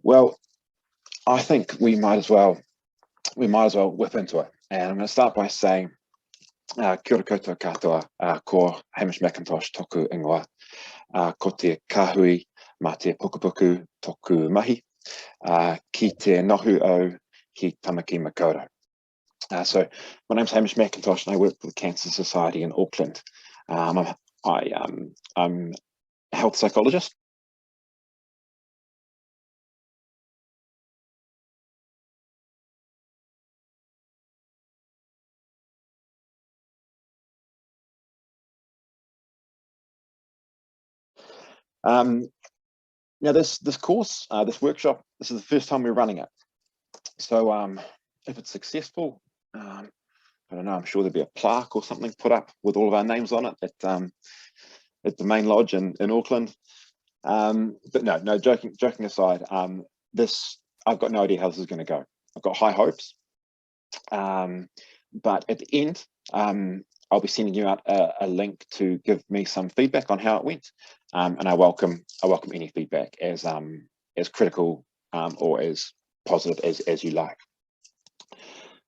Well, I think we might as well whip into it. And I'm going to start by saying, kia ora koutou katoa, ko Hamish McIntosh toku ingoa, ko te kahui mā te pukupuku toku mahi, ki te nohu au ki tamaki makaurau. So my name's Hamish McIntosh and I work for the Cancer Society in Auckland. I'm a health psychologist. Now this course, this workshop, this is the first time we're running it. So if it's successful, I don't know, I'm sure there'll be a plaque or something put up with all of our names on it at the main lodge in Auckland. But no, joking aside, I've got no idea how this is going to go. I've got high hopes, but at the end, I'll be sending you out a link to give me some feedback on how it went, and I welcome any feedback as critical or as positive as you like.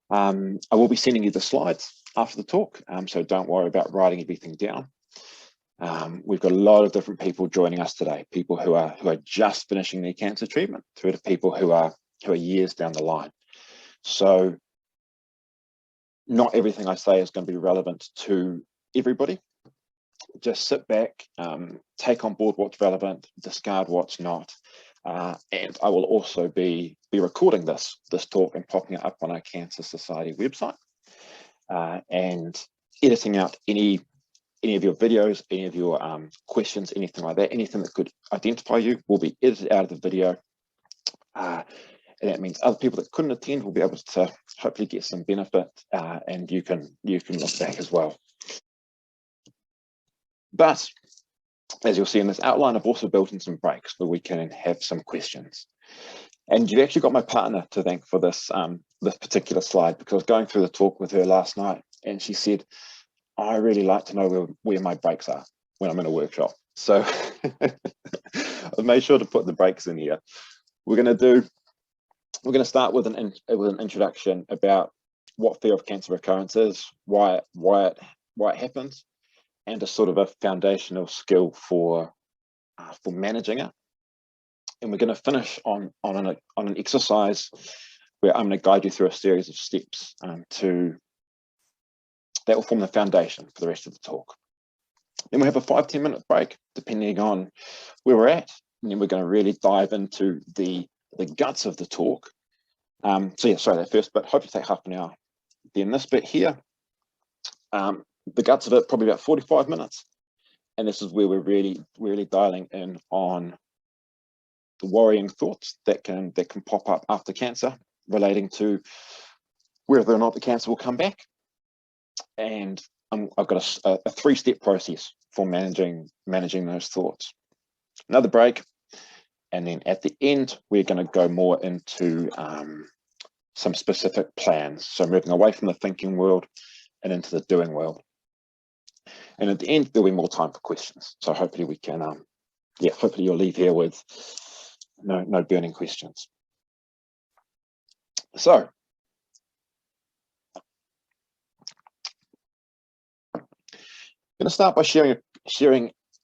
I will be sending you the slides after the talk, so don't worry about writing everything down. We've got a lot of different people joining us today, people who are just finishing their cancer treatment through to people who are years down the line. So not everything I say is going to be relevant to everybody. Just sit back, take on board what's relevant, discard what's not. And I will also be recording this talk and popping it up on our Cancer Society website, and editing out any of your videos, any of your questions, anything like that, anything that could identify you will be edited out of the video. And that means other people that couldn't attend will be able to hopefully get some benefit, and you can look back as well. But as you'll see in this outline, I've also built in some breaks where we can have some questions. And you've actually got my partner to thank for this particular slide, because I was going through the talk with her last night and she said, I really like to know where my breaks are when I'm in a workshop. So I've made sure to put the breaks in here. We're going to start with an introduction about what fear of cancer recurrence is, why it happens, and a sort of a foundational skill for managing it. And we're going to finish on an exercise where I'm going to guide you through a series of steps that will form the foundation for the rest of the talk. Then we have a 5-10 minute break, depending on where we're at, and then we're going to really dive into the guts of the talk. So yeah, sorry, that first bit, hope you take half an hour. Then this bit here, the guts of it, probably about 45 minutes. And this is where we're really dialing in on the worrying thoughts that can pop up after cancer, relating to whether or not the cancer will come back. And I've got a 3-step process for managing those thoughts. Another break, and then at the end, we're going to go more into some specific plans. So moving away from the thinking world and into the doing world. And at the end, there'll be more time for questions. So hopefully we can, hopefully you'll leave here with no burning questions. So, I'm going to start by sharing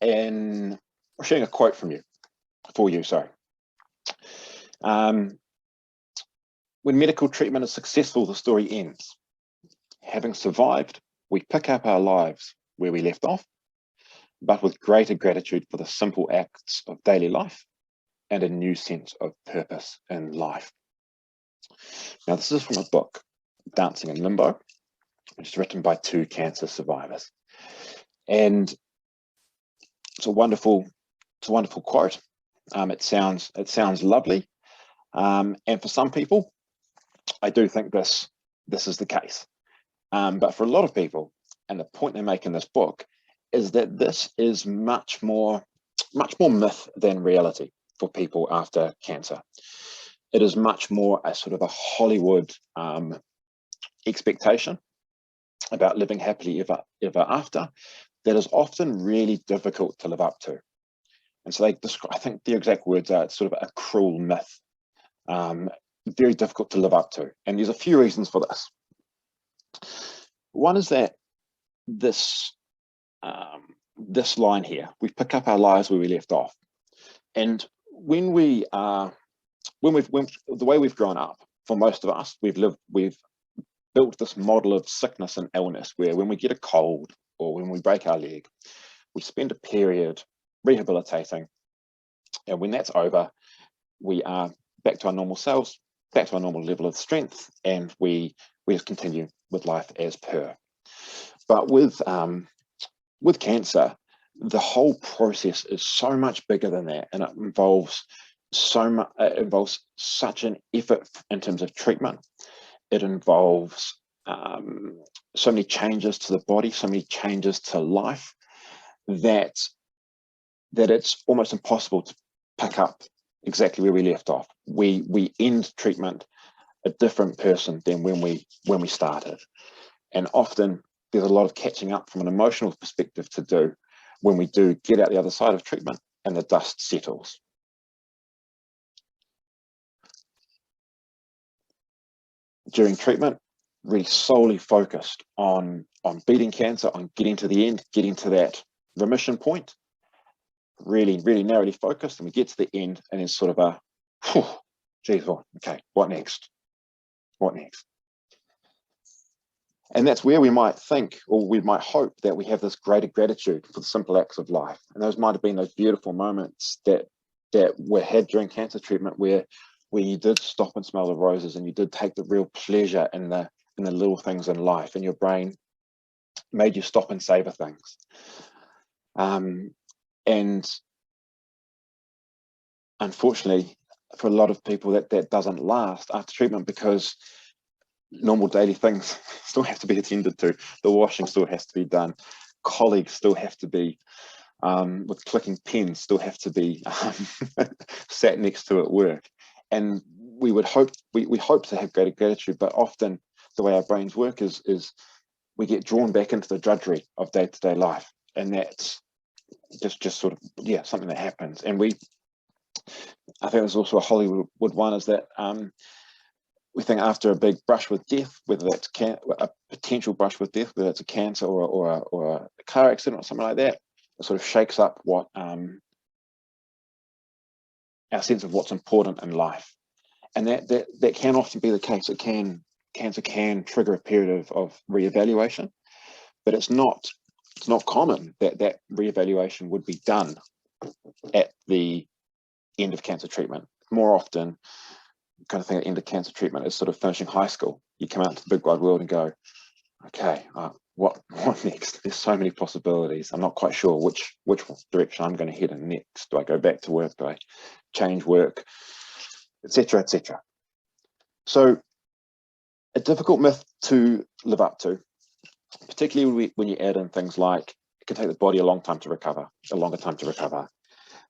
a quote for you. Sorry. When medical treatment is successful, the story ends. Having survived, we pick up our lives where we left off, but with greater gratitude for the simple acts of daily life and a new sense of purpose in life. Now, this is from a book, Dancing in Limbo, which is written by 2 cancer survivors. And it's a wonderful quote. It sounds lovely. And for some people, I do think this is the case. But for a lot of people, and the point they make in this book is that this is much more myth than reality for people after cancer. It is much more a sort of a Hollywood expectation about living happily ever after that is often really difficult to live up to. And so they describe, I think the exact words are, it's sort of a cruel myth very difficult to live up to. And there's a few reasons for this. One is that this line here, we pick up our lives where we left off. And when the way we've grown up, for most of us, we've built this model of sickness and illness, where when we get a cold or when we break our leg, we spend a period rehabilitating. And when that's over, we are back to our normal selves, back to our normal level of strength, and we just continue with life as per. But with cancer, the whole process is so much bigger than that, and it involves such an effort in terms of treatment. It involves so many changes to the body, so many changes to life, that it's almost impossible to pick up exactly where we left off. We end treatment a different person than when we started, and often there's a lot of catching up from an emotional perspective to do when we do get out the other side of treatment and the dust settles. During treatment, really solely focused on beating cancer, on getting to the end, getting to that remission point, really narrowly focused, and we get to the end and it's sort of a, whew, geez, well, okay, what next? And that's where we might think, or we might hope, that we have this greater gratitude for the simple acts of life. And those might have been those beautiful moments that were had during cancer treatment, where you did stop and smell the roses, and you did take the real pleasure in the little things in life, and your brain made you stop and savor things. And unfortunately, for a lot of people, that doesn't last after treatment, because normal daily things still have to be attended to. The washing still has to be done. Colleagues still have to be, with clicking pens, still have to be sat next to at work. And we hope to have greater gratitude, but often the way our brains work is we get drawn back into the drudgery of day-to-day life, and that's just sort of, yeah, something that happens. And I think there's also a Hollywood one, is that we think after a big brush with death, whether that's a potential brush with death, whether it's a cancer or a car accident or something like that, it sort of shakes up what our sense of what's important in life. And that can often be the case. Cancer can trigger a period of reevaluation, but it's not common that reevaluation would be done at the end of cancer treatment. More often, kind of thing at the end of cancer treatment is sort of finishing high school. You come out into the big wide world and go, okay, what next? There's so many possibilities. I'm not quite sure which direction I'm going to head in next. Do I go back to work? Do I change work? Etc. etc. So a difficult myth to live up to, particularly when you add in things like it can take the body a longer time to recover.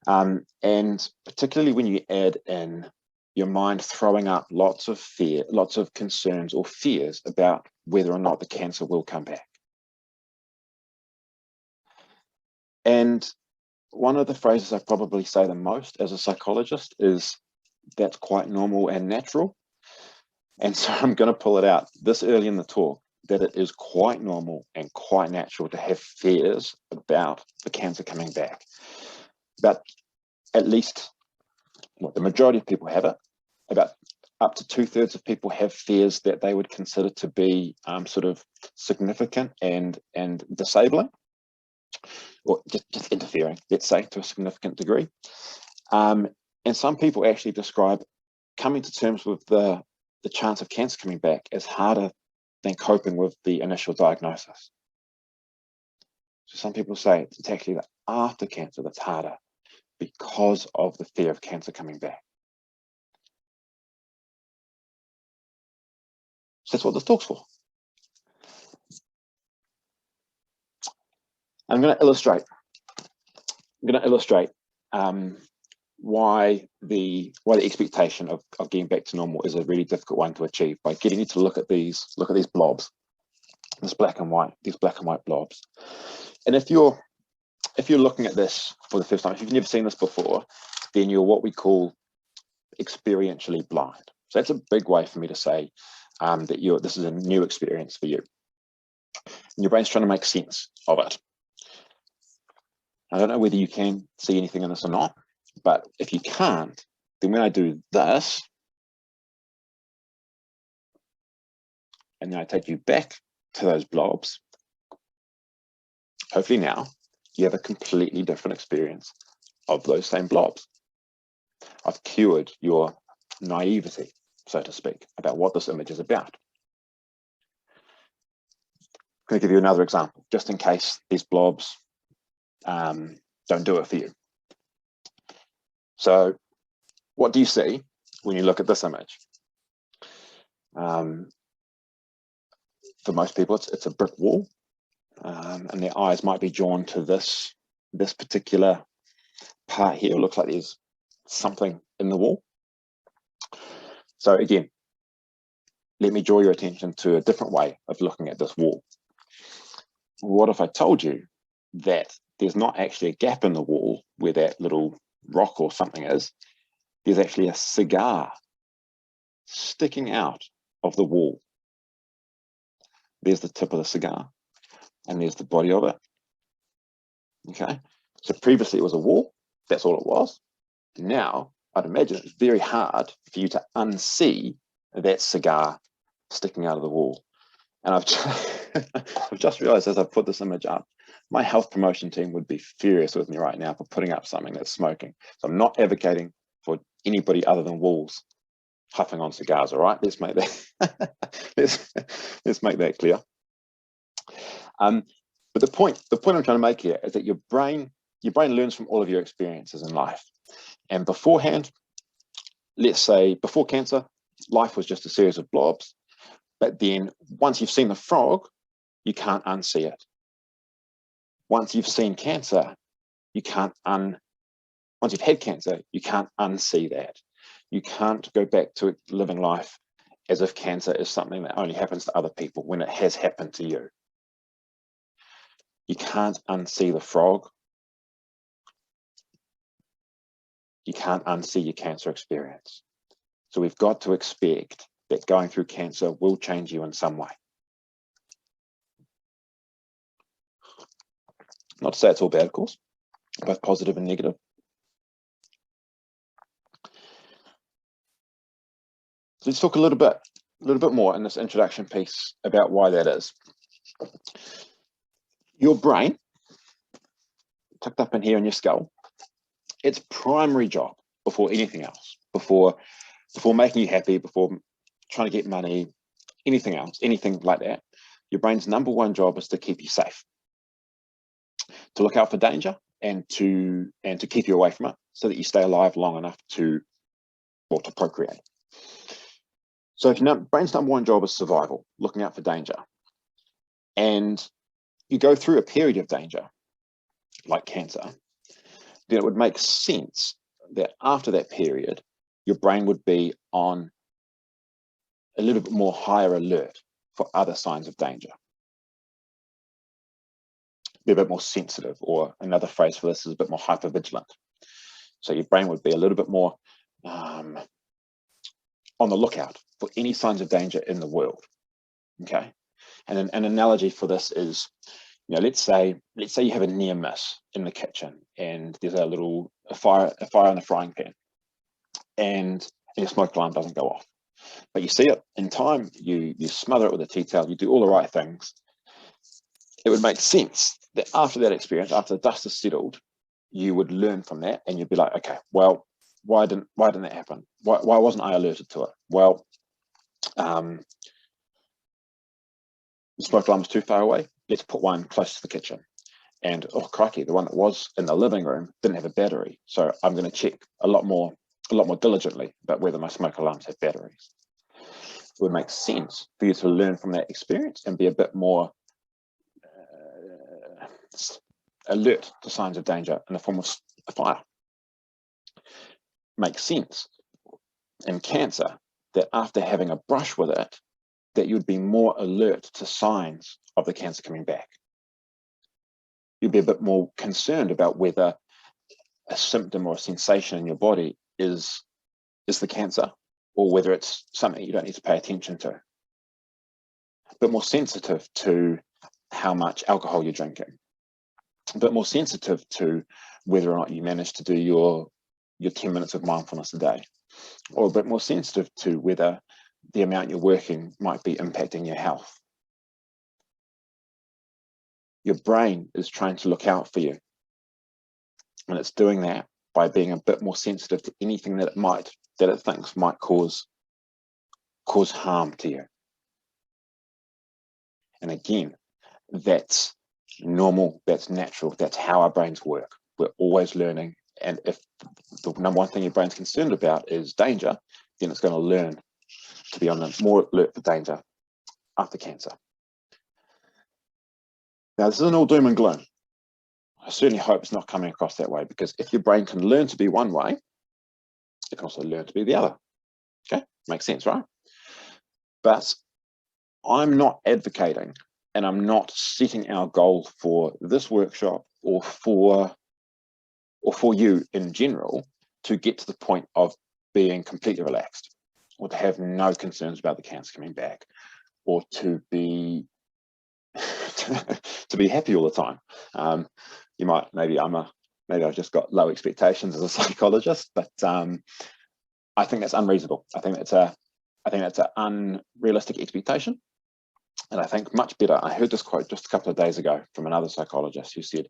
And particularly when you add in your mind throwing up lots of fear, lots of concerns or fears about whether or not the cancer will come back. And one of the phrases I probably say the most as a psychologist is, that's quite normal and natural. And so I'm going to pull it out this early in the talk, that it is quite normal and quite natural to have fears about the cancer coming back. But at least, the majority of people have it. About up to 2/3 of people have fears that they would consider to be sort of significant and disabling, or just interfering, let's say, to a significant degree. And some people actually describe coming to terms with the chance of cancer coming back as harder than coping with the initial diagnosis. So some people say it's actually after cancer that's harder, because of the fear of cancer coming back. So that's what this talk's for. I'm going to illustrate why the expectation of getting back to normal is a really difficult one to achieve, by getting you to look at these blobs, these black and white blobs. And if you're looking at this for the first time, if you've never seen this before, then you're what we call experientially blind. So that's a big way for me to say that this is a new experience for you. And your brain's trying to make sense of it. I don't know whether you can see anything in this or not, but if you can't, then when I do this, and then I take you back to those blobs, hopefully now you have a completely different experience of those same blobs. I've cured your naivety, so to speak, about what this image is about. I'm going to give you another example, just in case these blobs don't do it for you. So what do you see when you look at this image? For most people, it's a brick wall, and their eyes might be drawn to this particular part here. It looks like there's something in the wall. So again, let me draw your attention to a different way of looking at this wall. What if I told you that there's not actually a gap in the wall where that little rock or something is? There's actually a cigar sticking out of the wall. There's the tip of the cigar, and there's the body of it. Okay, so previously it was a wall, that's all it was. Now, I'd imagine it's very hard for you to unsee that cigar sticking out of the wall. And I've just realized as I've put this image up, my health promotion team would be furious with me right now for putting up something that's smoking. So I'm not advocating for anybody other than wolves huffing on cigars, all right? Let's make that let's make that clear. But the point I'm trying to make here is that your brain learns from all of your experiences in life. And beforehand, let's say before cancer, life was just a series of blobs. But then once you've seen the frog, you can't unsee it. Once you've seen cancer, once you've had cancer, you can't unsee that. You can't go back to living life as if cancer is something that only happens to other people when it has happened to you. You can't unsee the frog. You can't unsee your cancer experience. So we've got to expect that going through cancer will change you in some way. Not to say it's all bad, of course, both positive and negative. So let's talk a little bit more in this introduction piece about why that is. Your brain, tucked up in here in your skull, its primary job before anything else, before making you happy, before trying to get money, anything else, anything like that, your brain's number one job is to keep you safe, to look out for danger and to keep you away from it so that you stay alive long enough to procreate. So if your brain's number one job is survival, looking out for danger, and you go through a period of danger, like cancer, then it would make sense that after that period, your brain would be on a little bit more higher alert for other signs of danger. Be a bit more sensitive, or another phrase for this is a bit more hypervigilant. So your brain would be a little bit more on the lookout for any signs of danger in the world. Okay, and an analogy for this is, let's say you have a near miss in the kitchen, and there's a fire in the frying pan, and your smoke alarm doesn't go off, but you see it in time. You smother it with a tea towel. You do all the right things. It would make sense that after that experience, after the dust is settled, you would learn from that, and you'd be like, okay, well, why didn't that happen? Why wasn't I alerted to it? Well, the smoke alarm was too far away. Let's put one close to the kitchen. And oh crikey, the one that was in the living room didn't have a battery. So I'm going to check a lot more diligently about whether my smoke alarms have batteries. It would make sense for you to learn from that experience and be a bit more alert to signs of danger in the form of a fire. Makes sense in cancer that after having a brush with it, that you'd be more alert to signs of the cancer coming back. You'd be a bit more concerned about whether a symptom or a sensation in your body is is the cancer, or whether it's something you don't need to pay attention to. A bit more sensitive to how much alcohol you're drinking. A bit more sensitive to whether or not you manage to do your 10 minutes of mindfulness a day, or a bit more sensitive to whether the amount you're working might be impacting your health. Your brain is trying to look out for you, and it's doing that by being a bit more sensitive to anything that it thinks might cause harm to you. And again, that's normal, that's natural, that's how our brains work. We're always learning, and if the number one thing your brain's concerned about is danger, then it's going to learn to be on the more alert for danger after cancer. Now, this isn't all doom and gloom. I certainly hope it's not coming across that way, because if your brain can learn to be one way, it can also learn to be the other. Okay, makes sense, right? But I'm not advocating, and I'm not setting our goal for this workshop or for you in general to get to the point of being completely relaxed, or to have no concerns about the cancer coming back, or to be to be happy all the time. You might, maybe I've just got low expectations as a psychologist, but I think that's unreasonable. I think that's an unrealistic expectation. And I think much better, I heard this quote just a couple of days ago from another psychologist who said,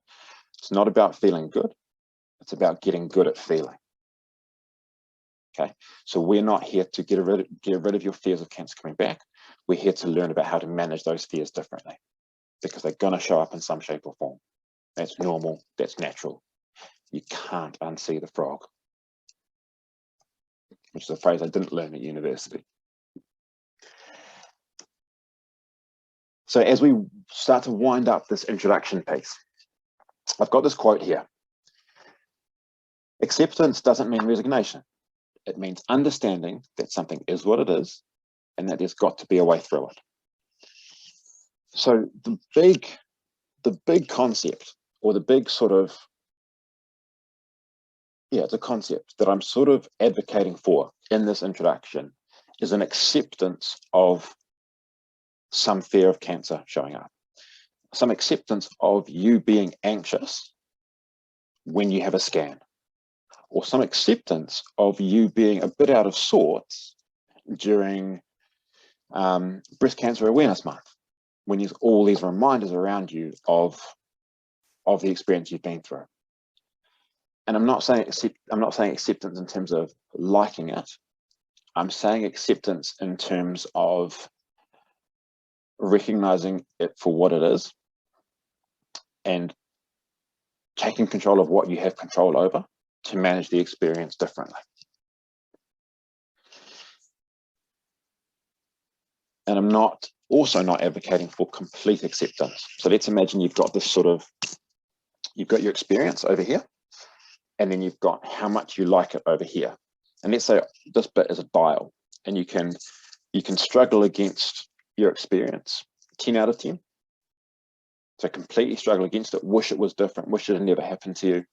it's not about feeling good, it's about getting good at feeling. Okay, so we're not here to get rid of your fears of cancer coming back. We're here to learn about how to manage those fears differently, because they're going to show up in some shape or form. That's normal, that's natural. You can't unsee the frog, which is a phrase I didn't learn at university. So as we start to wind up this introduction piece, I've got this quote here. Acceptance doesn't mean resignation. It means understanding that something is what it is, and that there's got to be a way through it. So the big concept, or the big sort of, it's a concept that I'm sort of advocating for in this introduction, is an acceptance of some fear of cancer showing up, some acceptance of you being anxious when you have a scan, or some acceptance of you being a bit out of sorts during Breast Cancer Awareness Month, when there's all these reminders around you of the experience you've been through. And I'm not saying acceptance in terms of liking it. I'm saying acceptance in terms of recognizing it for what it is, and taking control of what you have control over to manage the experience differently. And I'm also not advocating for complete acceptance. So let's imagine you've got your experience over here, and then you've got how much you like it over here. And let's say this bit is a dial, and you can struggle against your experience 10 out of 10. So completely struggle against it, wish it was different, wish it had never happened to you.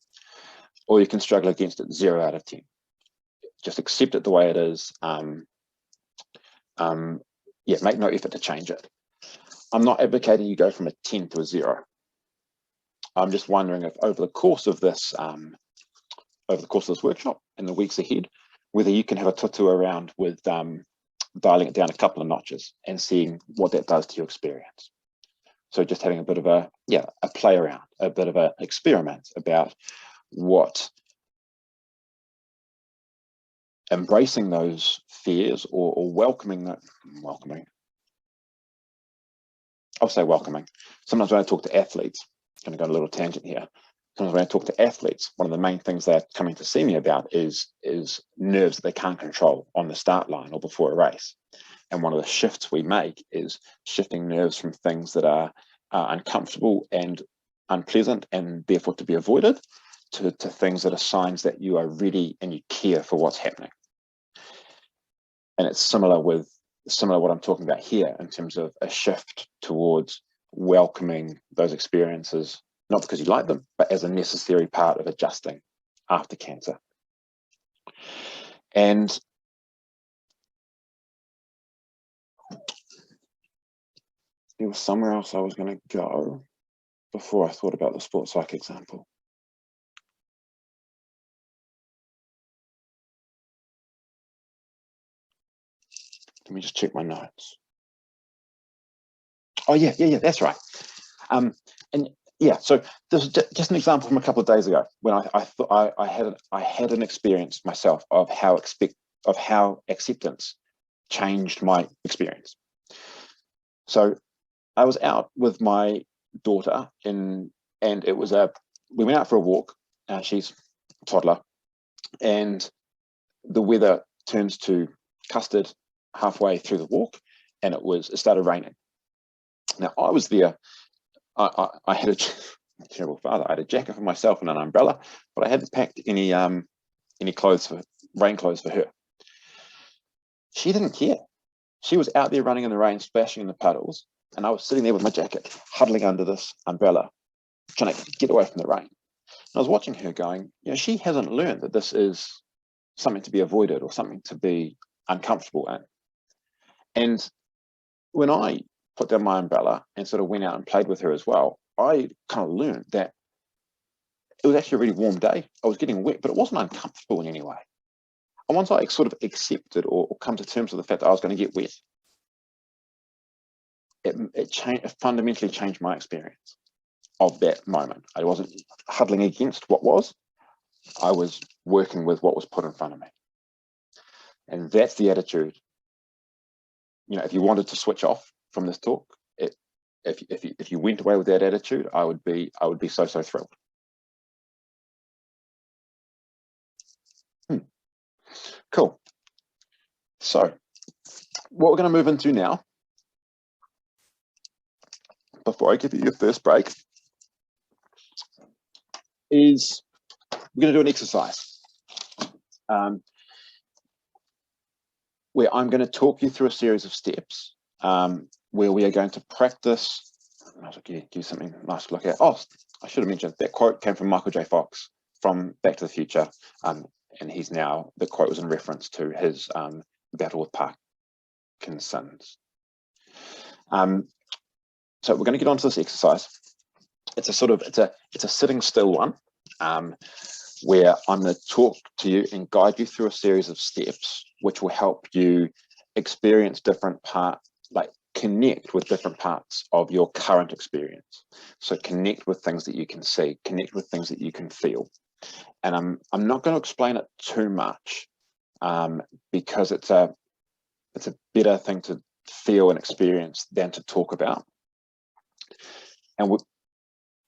Or you can struggle against it 0 out of 10. Just accept it the way it is. Make no effort to change it. I'm not advocating you go from a 10 to a 0. I'm just wondering if over the course of this workshop and the weeks ahead, whether you can have a tutu around with dialing it down a couple of notches and seeing what that does to your experience. So just having a bit of a play around, a bit of an experiment about what embracing those fears or welcoming. I'll say welcoming. Sometimes when I talk to athletes, I'm going to go on a little tangent here. Sometimes when I talk to athletes, one of the main things they're coming to see me about is nerves that they can't control on the start line or before a race. And one of the shifts we make is shifting nerves from things that are uncomfortable and unpleasant and therefore to be avoided to things that are signs that you are ready and you care for what's happening. And it's similar what I'm talking about here in terms of a shift towards welcoming those experiences, not because you like them, but as a necessary part of adjusting after cancer. And there was somewhere else I was going to go before I thought about the sports psych example. Let me just check my notes. Oh yeah, that's right. And yeah, so this is just an example from a couple of days ago when I thought I had an experience myself of how acceptance changed my experience. So I was out with my daughter and it was we went out for a walk. She's a toddler, and the weather turns to custard halfway through the walk, and it started raining. Now I was there. I had a terrible father. I had a jacket for myself and an umbrella, but I hadn't packed any clothes rain clothes for her. She didn't care. She was out there running in the rain, splashing in the puddles, and I was sitting there with my jacket, huddling under this umbrella, trying to get away from the rain. And I was watching her going, she hasn't learned that this is something to be avoided or something to be uncomfortable in. And when I put down my umbrella and sort of went out and played with her as well, I kind of learned that it was actually a really warm day. I was getting wet, but it wasn't uncomfortable in any way. And once I sort of accepted or come to terms with the fact that I was going to get wet, it fundamentally changed my experience of that moment. I wasn't huddling against what was. I was working with what was put in front of me. And that's the attitude. If you wanted to switch off from this talk, if you went away with that attitude, I would be so thrilled. Cool. So what we're going to move into now, before I give you your first break, is we're going to do an exercise where I'm going to talk you through a series of steps where we are going to practice. I'll give you something nice to look at. Oh, I should have mentioned that quote came from Michael J. Fox from Back to the Future, and the quote was in reference to his battle with Parkinson's. So we're going to get onto this exercise. It's a sitting still one, where I'm going to talk to you and guide you through a series of steps which will help you experience different parts, like connect with different parts of your current experience. So connect with things that you can see, connect with things that you can feel. And I'm not going to explain it too much because it's a better thing to feel and experience than to talk about.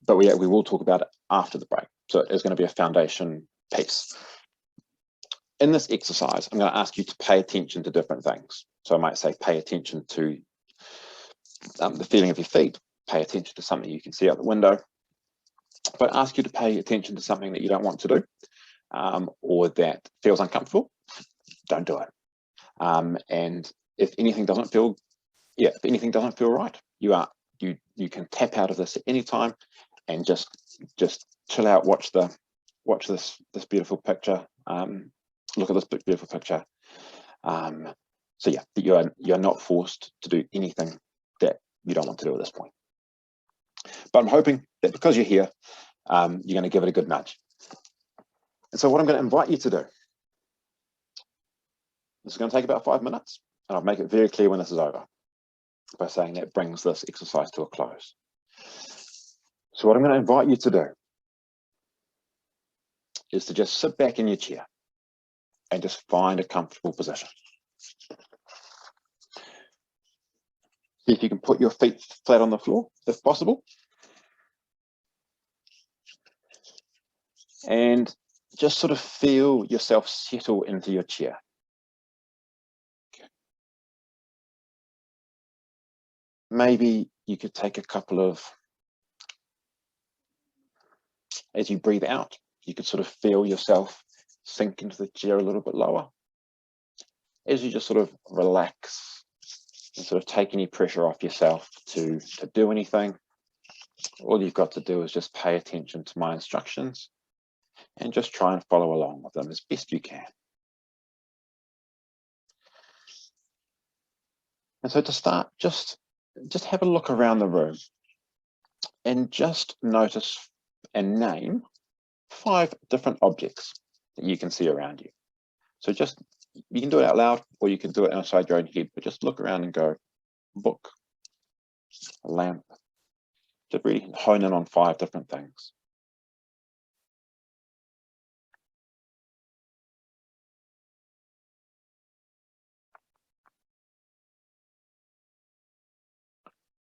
But we will talk about it after the break. So it's going to be a foundation piece. In this exercise, I'm going to ask you to pay attention to different things. So I might say pay attention to the feeling of your feet, pay attention to something you can see out the window. If I ask you to pay attention to something that you don't want to do or that feels uncomfortable, don't do it. And if anything doesn't feel right, you can tap out of this at any time and just chill out, watch this beautiful picture, look at this beautiful picture. So yeah, you're not forced to do anything that you don't want to do at this point. But I'm hoping that because you're here, you're going to give it a good nudge. And so what I'm going to invite you to do, this is going to take about 5 minutes, and I'll make it very clear when this is over by saying that brings this exercise to a close. So what I'm going to invite you to do is to just sit back in your chair and just find a comfortable position. See if you can put your feet flat on the floor, if possible. And just sort of feel yourself settle into your chair. Okay. Maybe you could take a couple of, as you breathe out, you could sort of feel yourself sink into the chair a little bit lower. As you just sort of relax and sort of take any pressure off yourself to do anything, all you've got to do is just pay attention to my instructions and just try and follow along with them as best you can. And so to start, just just have a look around the room and just notice and name 5 different objects that you can see around you. So just, you can do it out loud or you can do it outside your own head, but just look around and go, book, a lamp. Just really hone in on 5 different things.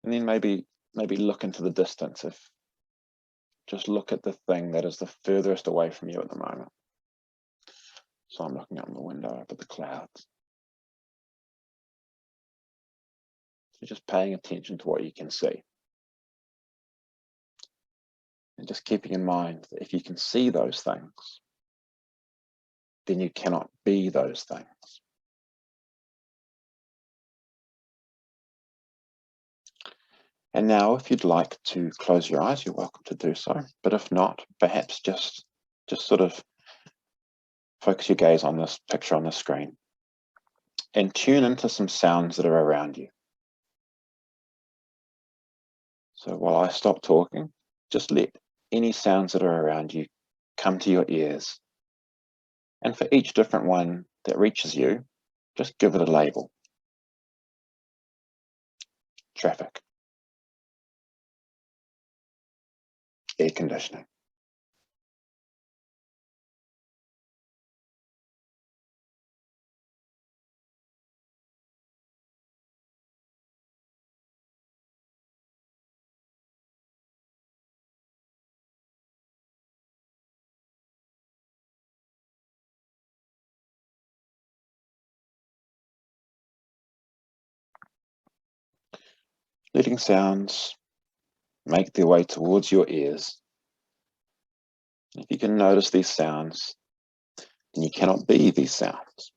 And then maybe look into the distance. Just look at the thing that is the furthest away from you at the moment. So I'm looking out the window up at the clouds. So just paying attention to what you can see. And just keeping in mind that if you can see those things, then you cannot be those things. And now, if you'd like to close your eyes, you're welcome to do so. But if not, perhaps just sort of focus your gaze on this picture on the screen and tune into some sounds that are around you. So while I stop talking, just let any sounds that are around you come to your ears. And for each different one that reaches you, just give it a label. Traffic. Air conditioning. Letting sounds make their way towards your ears. If you can notice these sounds, then you cannot be these sounds.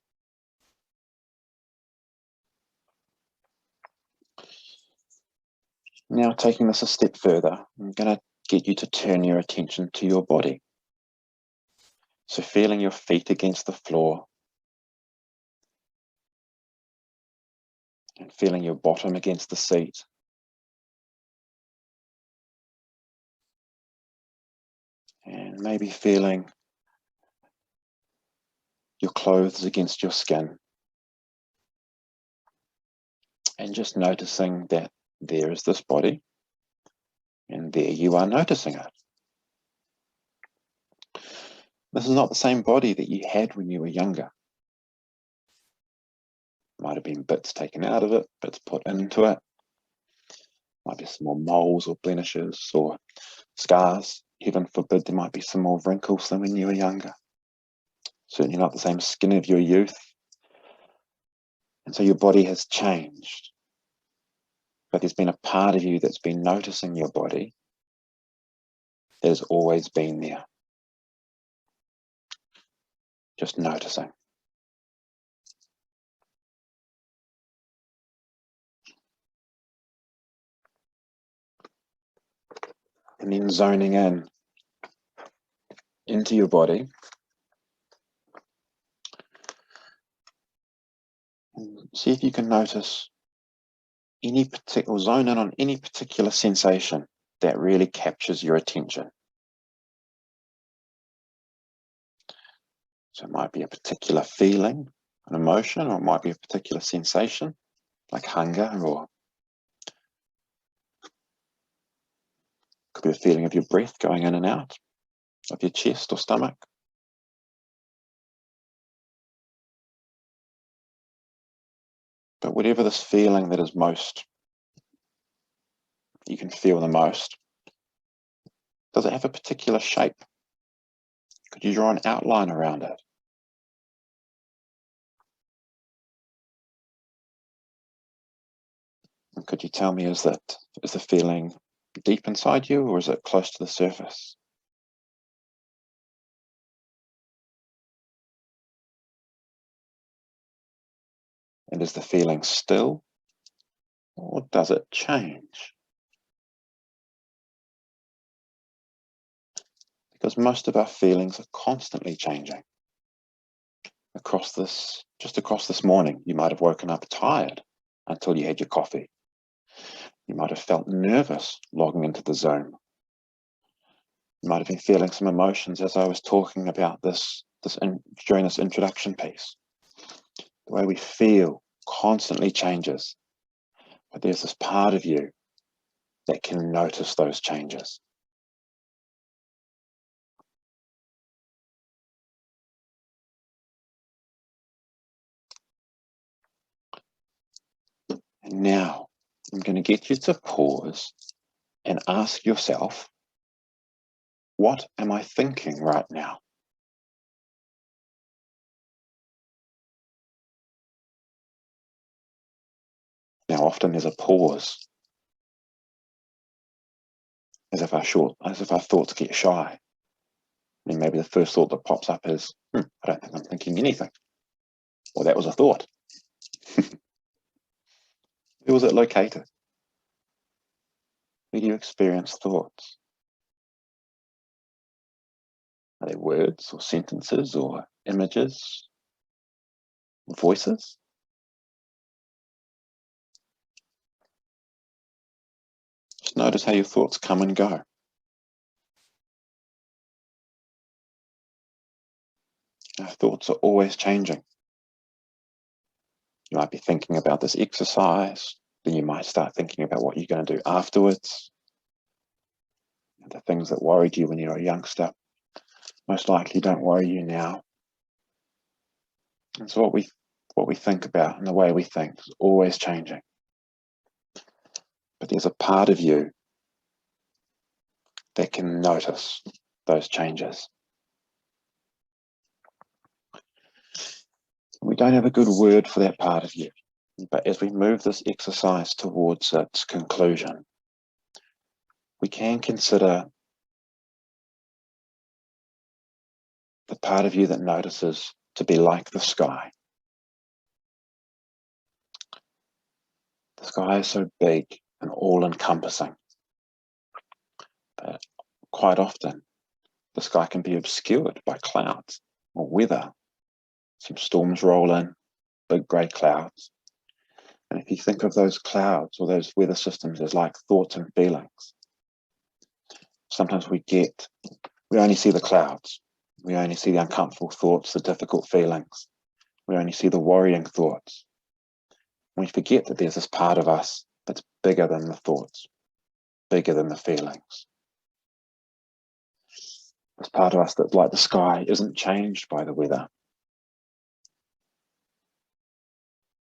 Now, taking this a step further, I'm going to get you to turn your attention to your body. So feeling your feet against the floor and feeling your bottom against the seat. And maybe feeling your clothes against your skin. And just noticing that there is this body and there you are noticing it. This is not the same body that you had when you were younger. Might have been bits taken out of it, bits put into it. Might be some more moles or blemishes or scars. Heaven forbid there might be some more wrinkles than when you were younger. Certainly not the same skin of your youth. And so your body has changed. But there's been a part of you that's been noticing your body that has always been there. Just noticing. And then zoning in into your body. And see if you can notice any particular, zone in on any particular sensation that really captures your attention. So it might be a particular feeling, an emotion, or it might be a particular sensation, like hunger, or could be a feeling of your breath going in and out of your chest or stomach. But whatever this feeling that is most, you can feel the most, does it have a particular shape? Could you draw an outline around it? And could you tell me, is the feeling deep inside you or is it close to the surface? And is the feeling still or does it change? Because most of our feelings are constantly changing. Just across this morning, you might have woken up tired until you had your coffee. You might have felt nervous logging into the Zoom. You might have been feeling some emotions as I was talking about this during this introduction piece. The way we feel constantly changes, but there's this part of you that can notice those changes. And now I'm going to get you to pause and ask yourself, what am I thinking right now? Now, often there's a pause, as if our thoughts get shy. And maybe the first thought that pops up is, I don't think I'm thinking anything. Or that was a thought. Where was it located? Where do you experience thoughts? Are they words or sentences or images, voices? Just notice how your thoughts come and go. Our thoughts are always changing. You might be thinking about this exercise, then you might start thinking about what you're going to do afterwards. The things that worried you when you were a youngster most likely don't worry you now. And so what we think about and the way we think is always changing. But there's a part of you that can notice those changes. We don't have a good word for that part of you, but as we move this exercise towards its conclusion, we can consider the part of you that notices to be like the sky. The sky is so big and all-encompassing, but quite often the sky can be obscured by clouds or weather. Some storms roll in, big grey clouds. And if you think of those clouds or those weather systems as like thoughts and feelings, sometimes we only see the clouds. We only see the uncomfortable thoughts, the difficult feelings. We only see the worrying thoughts. We forget that there's this part of us that's bigger than the thoughts, bigger than the feelings. This part of us that's like the sky isn't changed by the weather,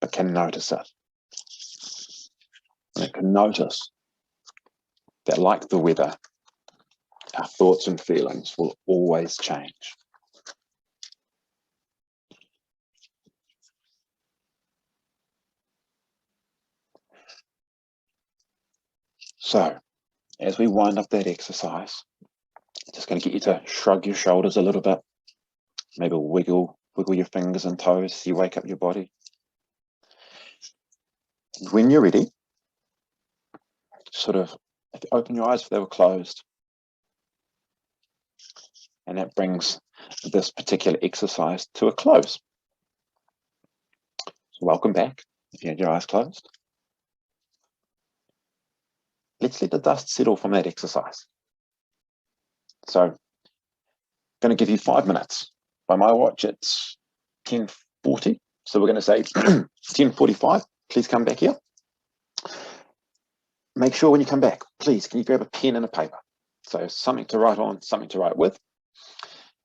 but can notice it. And it can notice that, like the weather, our thoughts and feelings will always change. So, as we wind up that exercise, just going to get you to shrug your shoulders a little bit, maybe wiggle your fingers and toes as you wake up your body. And when you're ready, sort of open your eyes if they were closed. And that brings this particular exercise to a close. So welcome back, if you had your eyes closed. Let's let the dust settle from that exercise. So I'm going to give you 5 minutes. By my watch, it's 10:40. So we're going to say 10:45. Please come back here. Make sure when you come back, please, can you grab a pen and a paper? So something to write on, something to write with.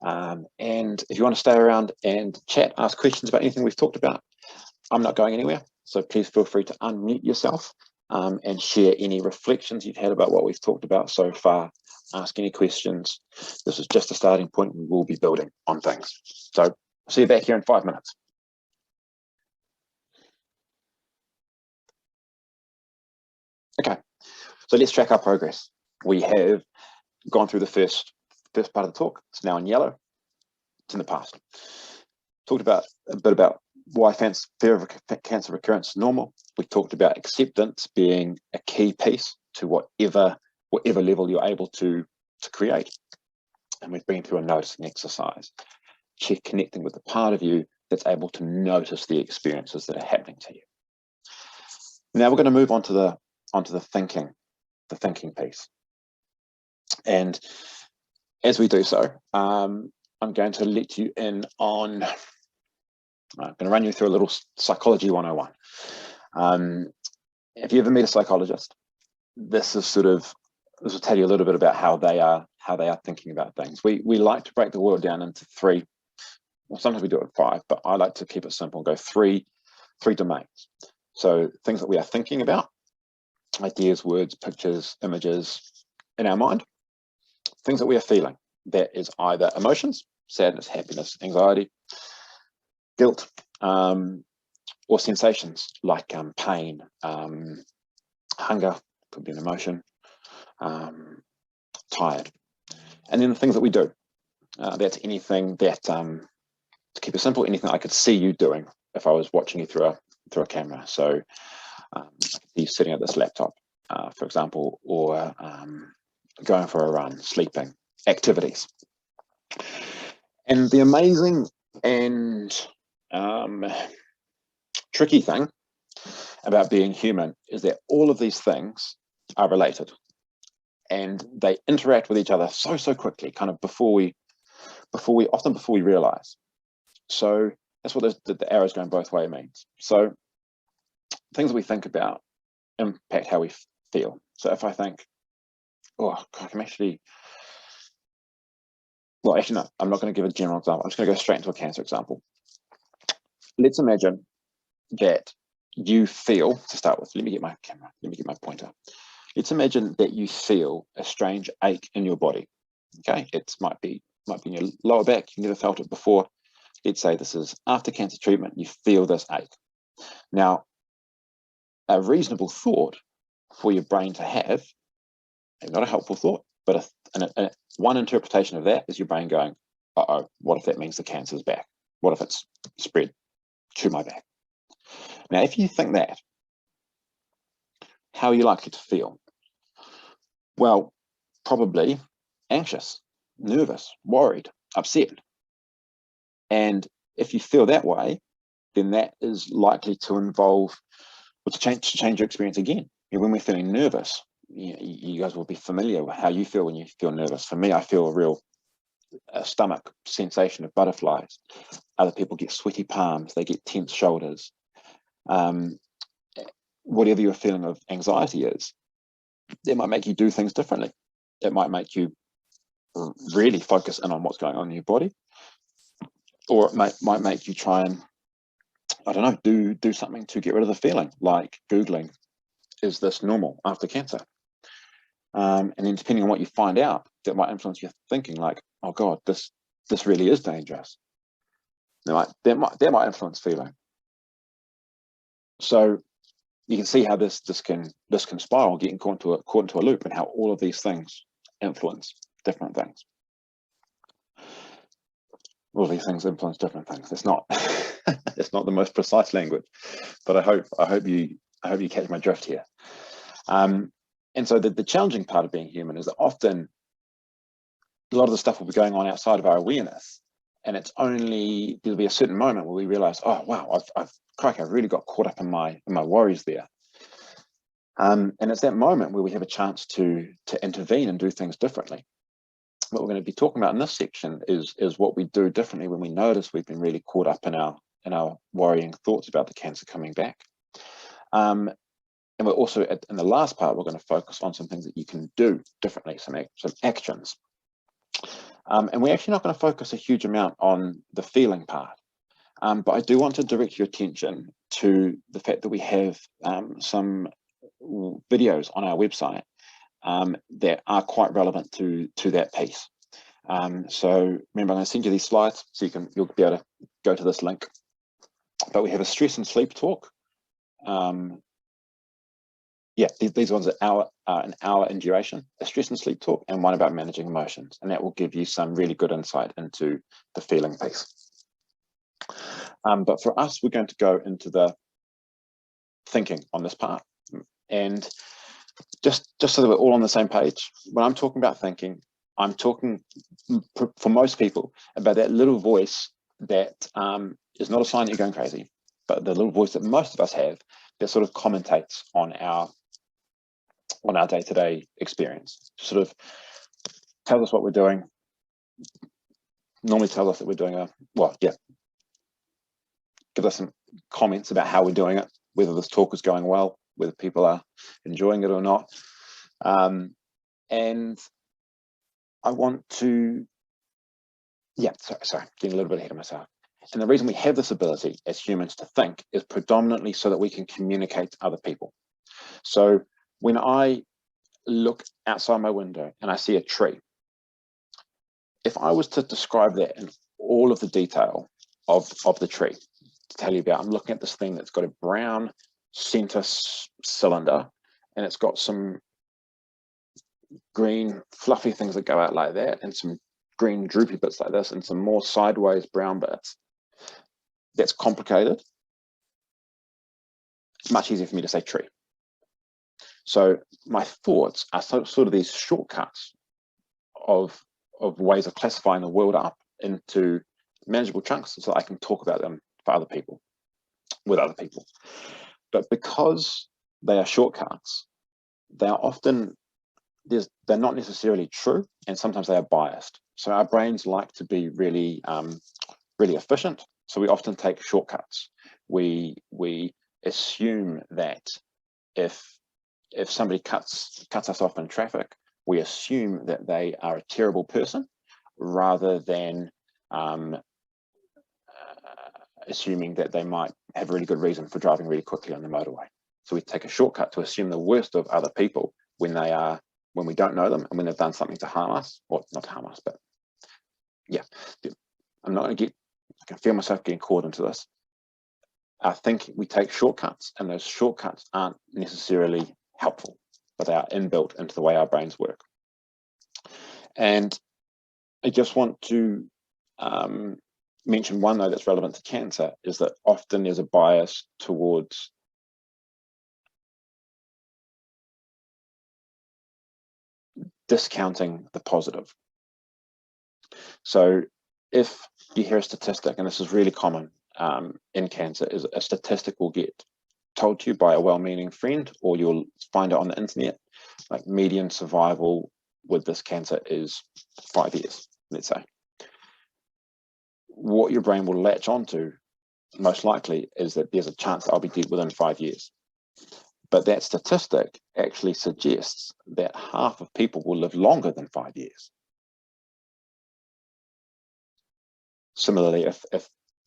And if you want to stay around and chat, ask questions about anything we've talked about, I'm not going anywhere. So please feel free to unmute yourself and share any reflections you've had about what we've talked about so far. Ask any questions. This is just a starting point. We will be building on things. So see you back here in 5 minutes. Okay, so let's track our progress. We have gone through the first part of the talk. It's now in yellow. It's in the past. Talked about a bit about why fear of cancer recurrence is normal. We talked about acceptance being a key piece to whatever level you're able to create. And we've been through a noticing exercise, connecting with the part of you that's able to notice the experiences that are happening to you. Now we're going to move on to onto the thinking piece. And as we do so, I'm going to let you in on, I'm going to run you through a little psychology 101. If you ever meet a psychologist, this will tell you a little bit about how they are thinking about things. We like to break the world down into three, well, sometimes we do it with five, but I like to keep it simple and go three domains. So things that we are thinking about, ideas, words, pictures, images in our mind. Things that we are feeling, that is either emotions, sadness, happiness, anxiety, guilt, or sensations like pain, hunger, could be an emotion, tired. And then the things that we do, that's anything that, to keep it simple, anything I could see you doing if I was watching you through a camera. So I could see you sitting at this laptop, for example, or going for a run, sleeping, activities. And the amazing and tricky thing about being human is that all of these things are related, and they interact with each other so quickly, kind of before we realize. So that's what the arrows going both ways means. So things that we think about impact how we feel. So if I think, oh, I can actually, well, actually no, I'm not going to give a general example. I'm just going to go straight into a cancer example. Let's imagine that you feel, to start with, let me get my camera, let me get my pointer. Let's imagine that you feel a strange ache in your body. Okay, it might be in your lower back. You've never felt it before. Let's say this is after cancer treatment. You feel this ache. Now, a reasonable thought for your brain to have, not a helpful thought, but one interpretation of that is your brain going, uh-oh, what if that means the cancer's back? What if it's spread to my back? Now, if you think that, how are you likely to feel? Well, probably anxious, nervous, worried, upset. And if you feel that way, then that is likely to involve, or to change your experience again. When we're feeling nervous, you guys will be familiar with how you feel when you feel nervous. For me, I feel a real stomach sensation of butterflies. Other people get sweaty palms, they get tense shoulders. Whatever your feeling of anxiety is, it might make you do things differently. It might make you really focus in on what's going on in your body, or it might make you try and, I don't know, do something to get rid of the feeling, like Googling, is this normal after cancer? And then depending on what you find out, that might influence your thinking, like, oh God, this really is dangerous. That might influence feeling. So you can see how this can spiral, getting caught into a loop, and how all of these things influence different things. All of these things influence different things. It's not it's not the most precise language, but I hope you catch my drift here. And so the challenging part of being human is that often a lot of the stuff will be going on outside of our awareness, and it's only, there'll be a certain moment where we realize, oh wow, I've really got caught up in my worries there. And it's that moment where we have a chance to intervene and do things differently. What we're going to be talking about in this section is what we do differently when we notice we've been really caught up in our worrying thoughts about the cancer coming back. And we're also, in the last part, we're going to focus on some things that you can do differently, some actions. And we're actually not going to focus a huge amount on the feeling part. But I do want to direct your attention to the fact that we have some videos on our website that are quite relevant to that piece. So remember, I'm going to send you these slides so you'll be able to go to this link. But we have a stress and sleep talk. These ones are an hour in duration, a stress and sleep talk, and one about managing emotions. And that will give you some really good insight into the feeling piece. But for us, we're going to go into the thinking on this part. And just so that we're all on the same page, when I'm talking about thinking, I'm talking, for most people, about that little voice that is not a sign that you're going crazy, but the little voice that most of us have that sort of commentates on our on our day-to-day experience. Sort of tells us what we're doing, normally tells us that we're doing give us some comments about how we're doing it, whether this talk is going well, whether people are enjoying it or not. And I want to, sorry, getting a little bit ahead of myself. And the reason we have this ability as humans to think is predominantly so that we can communicate to other people. So when I look outside my window and I see a tree, if I was to describe that in all of the detail of the tree, to tell you about, I'm looking at this thing that's got a brown center cylinder, and it's got some green fluffy things that go out like that, and some green droopy bits like this, and some more sideways brown bits. That's complicated. It's much easier for me to say tree. So my thoughts are sort of these shortcuts of ways of classifying the world up into manageable chunks so that I can talk about them for other people, with other people. But because they are shortcuts, they are often, they're not necessarily true, and sometimes they are biased. So our brains like to be really, really efficient. So we often take shortcuts. We assume that if somebody cuts us off in traffic, we assume that they are a terrible person, rather than assuming that they might have a really good reason for driving really quickly on the motorway. So we take a shortcut to assume the worst of other people when we don't know them and when they've done something to harm us, or not to harm us, but yeah. I'm not going to I can feel myself getting caught into this. I think we take shortcuts, and those shortcuts aren't necessarily helpful, but they are inbuilt into the way our brains work. And I just want to mention one, though, that's relevant to cancer, is that often there's a bias towards discounting the positive. So if you hear a statistic, and this is really common in cancer, is a statistic will get told to you by a well-meaning friend, or you'll find it on the internet, like median survival with this cancer is 5 years, let's say. What your brain will latch onto, most likely, is that there's a chance that I'll be dead within 5 years. But that statistic actually suggests that half of people will live longer than 5 years. Similarly, if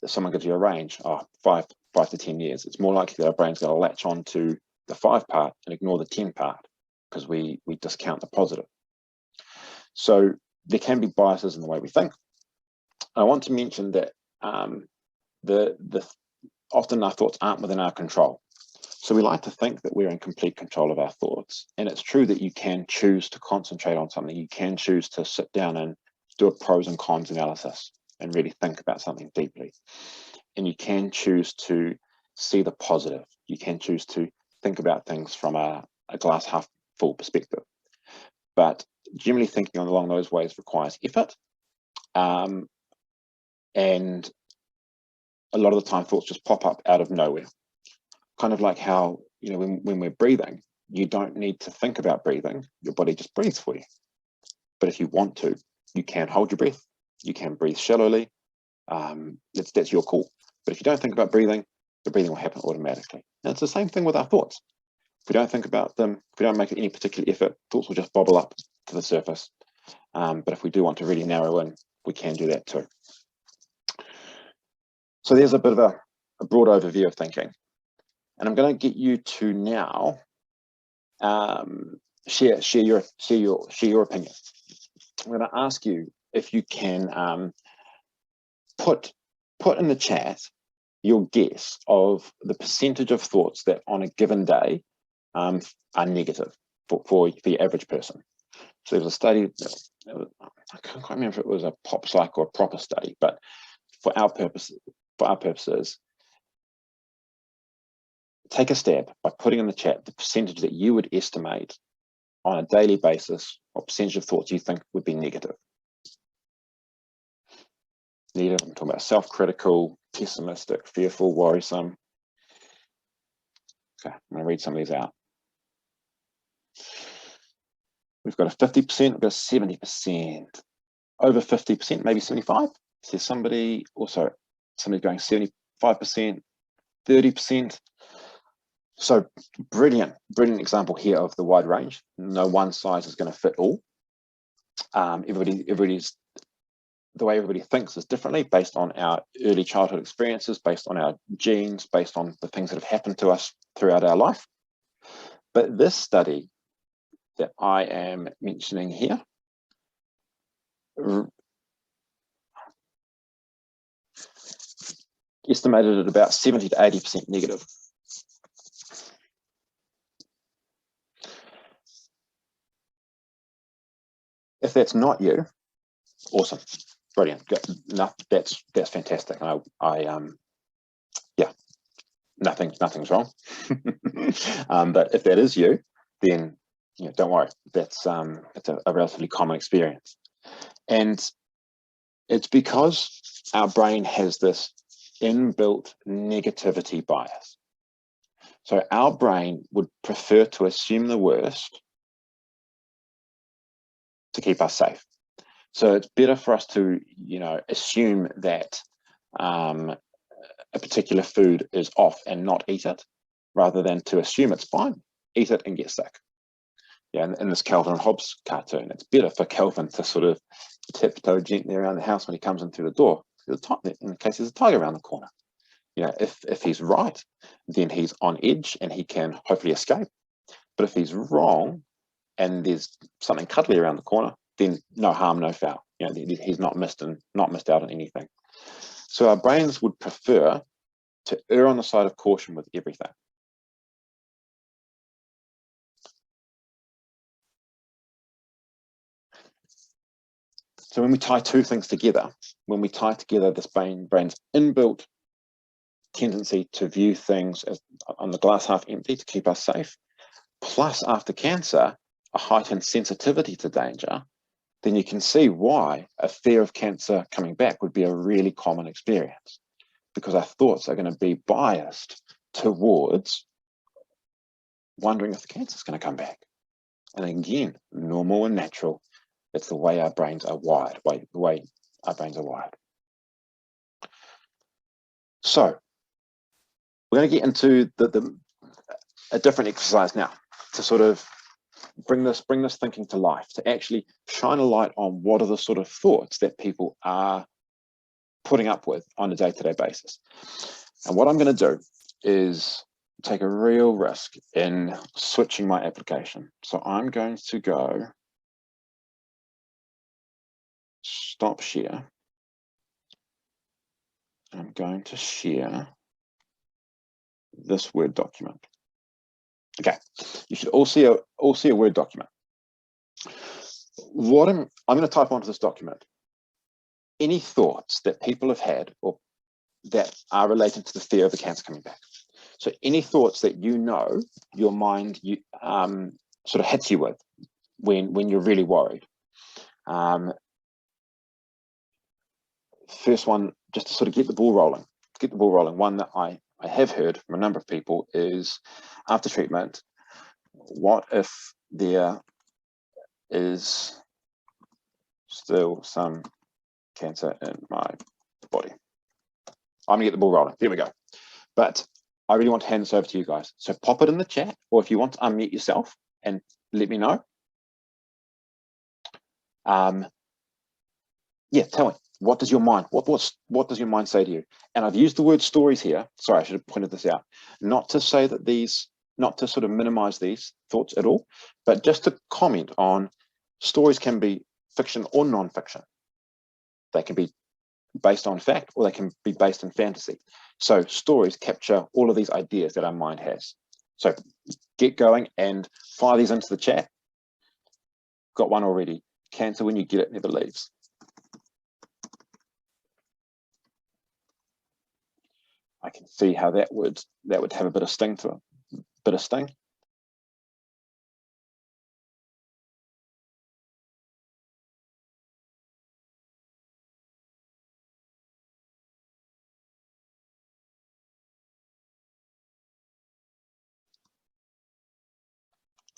someone gives you a range, 5 to 10 years, it's more likely that our brain's going to latch on to the 5 part and ignore the 10 part, because we discount the positive. So there can be biases in the way we think. I want to mention that often our thoughts aren't within our control. So we like to think that we're in complete control of our thoughts. And it's true that you can choose to concentrate on something. You can choose to sit down and do a pros and cons analysis and really think about something deeply. And you can choose to see the positive. You can choose to think about things from a glass half full perspective. But generally thinking along those ways requires effort. And a lot of the time thoughts just pop up out of nowhere. Kind of like how, when we're breathing, you don't need to think about breathing. Your body just breathes for you. But if you want to, you can hold your breath. You can breathe shallowly. That's your call. But if you don't think about breathing, the breathing will happen automatically. And it's the same thing with our thoughts. If we don't think about them, if we don't make any particular effort, thoughts will just bobble up to the surface. But if we do want to really narrow in, we can do that too. So there's a bit of a broad overview of thinking. And I'm going to get you to now share your opinion. I'm going to ask you if you can put in the chat your guess of the percentage of thoughts that on a given day are negative for your average person. So there was a study, I can't quite remember if it was a pop psych or a proper study, but for our purposes, take a stab by putting in the chat the percentage that you would estimate on a daily basis, what percentage of thoughts you think would be negative. Negative, I'm talking about self-critical, pessimistic, fearful, worrisome. Okay, I'm going to read some of these out. We've got a 50%, we've got a 70%, over 50%, maybe 75. So somebody also, somebody's going 75%, 30%. So brilliant example here of the wide range. No one size is going to fit all. Everybody's, the way everybody thinks is differently based on our early childhood experiences, based on our genes, based on the things that have happened to us throughout our life. But this study that I am mentioning here estimated at about 70 to 80% negative. If that's not you, awesome, brilliant, good. No, that's fantastic. Yeah, nothing's wrong. But if that is you, then don't worry. That's it's a relatively common experience, and it's because our brain has this inbuilt negativity bias. So our brain would prefer to assume the worst to keep us safe. So it's better for us to, assume that a particular food is off and not eat it, rather than to assume it's fine, eat it and get sick. Yeah, in this Calvin and Hobbes cartoon, it's better for Calvin to sort of tiptoe gently around the house when he comes in through the door, in case there's a tiger around the corner. If he's right, then he's on edge and he can hopefully escape. But if he's wrong and there's something cuddly around the corner, then no harm, no foul. He's not missed out on anything. So our brains would prefer to err on the side of caution with everything. So when we tie two things together, when we tie together this brain's inbuilt tendency to view things as on the glass half empty to keep us safe, plus after cancer, a heightened sensitivity to danger, then you can see why a fear of cancer coming back would be a really common experience, because our thoughts are going to be biased towards wondering if the cancer is going to come back. And again, normal and natural. It's the way our brains are wired, the way our brains are wired. So we're going to get into a different exercise now to sort of bring this thinking to life, to actually shine a light on what are the sort of thoughts that people are putting up with on a day-to-day basis. And what I'm going to do is take a real risk in switching my application. So I'm going to go stop share. I'm going to share this Word document. Okay, you should all see a Word document. What I'm going to type onto this document any thoughts that people have had or that are related to the fear of the cancer coming back. So any thoughts that your mind sort of hits you with when you're really worried. First one, just to sort of get the ball rolling. One that I have heard from a number of people is, after treatment, what if there is still some cancer in my body? I'm gonna get the ball rolling. There we go. But I really want to hand this over to you guys. So pop it in the chat, or if you want to unmute yourself and let me know. Yeah, tell me, what does your mind, what does your mind say to you? And I've used the word stories here. Sorry, I should have pointed this out. Not to say that not to sort of minimize these thoughts at all, but just to comment on stories can be fiction or non-fiction. They can be based on fact, or they can be based in fantasy. So stories capture all of these ideas that our mind has. So get going and fire these into the chat. Got one already. Cancer, when you get it, never leaves. I can see how that would have a bit of sting to it. Bit of sting.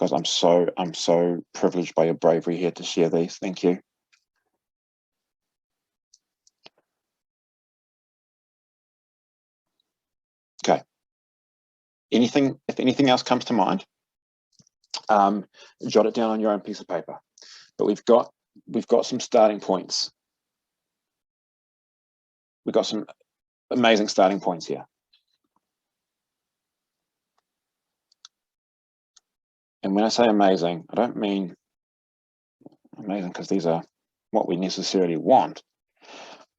Guys, I'm so privileged by your bravery here to share these. Thank you. Okay. If anything else comes to mind, jot it down on your own piece of paper. But we've got some starting points. We've got some amazing starting points here. And when I say amazing, I don't mean amazing because these are what we necessarily want,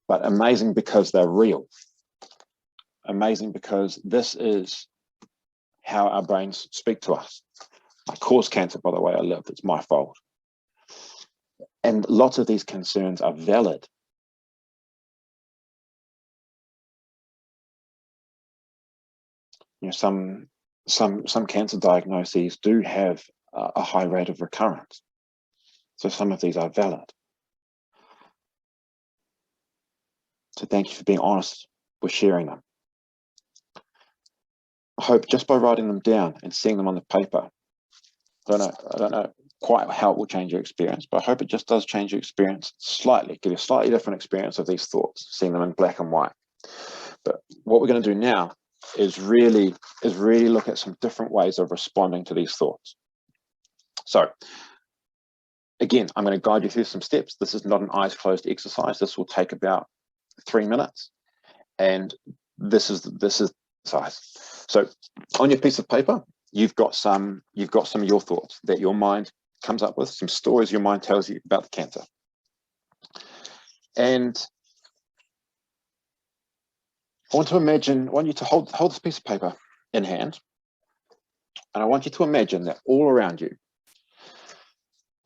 but amazing because they're real. Amazing because this is how our brains speak to us. I caused cancer by the way I lived. It's my fault. And lots of these concerns are valid. You know, some cancer diagnoses do have a high rate of recurrence. So some of these are valid. So thank you for being honest with sharing them. I hope just by writing them down and seeing them on the paper, I don't know quite how it will change your experience, but I hope it just does change your experience slightly, give you a slightly different experience of these thoughts, seeing them in black and white. But what we're going to do now is really look at some different ways of responding to these thoughts. So again, I'm going to guide you through some steps. This is not an eyes closed exercise. This will take about 3 minutes, and this is size. So on your piece of paper, you've got some of your thoughts that your mind comes up with, some stories your mind tells you about the cancer. And I want you to hold this piece of paper in hand, and I want you to imagine that all around you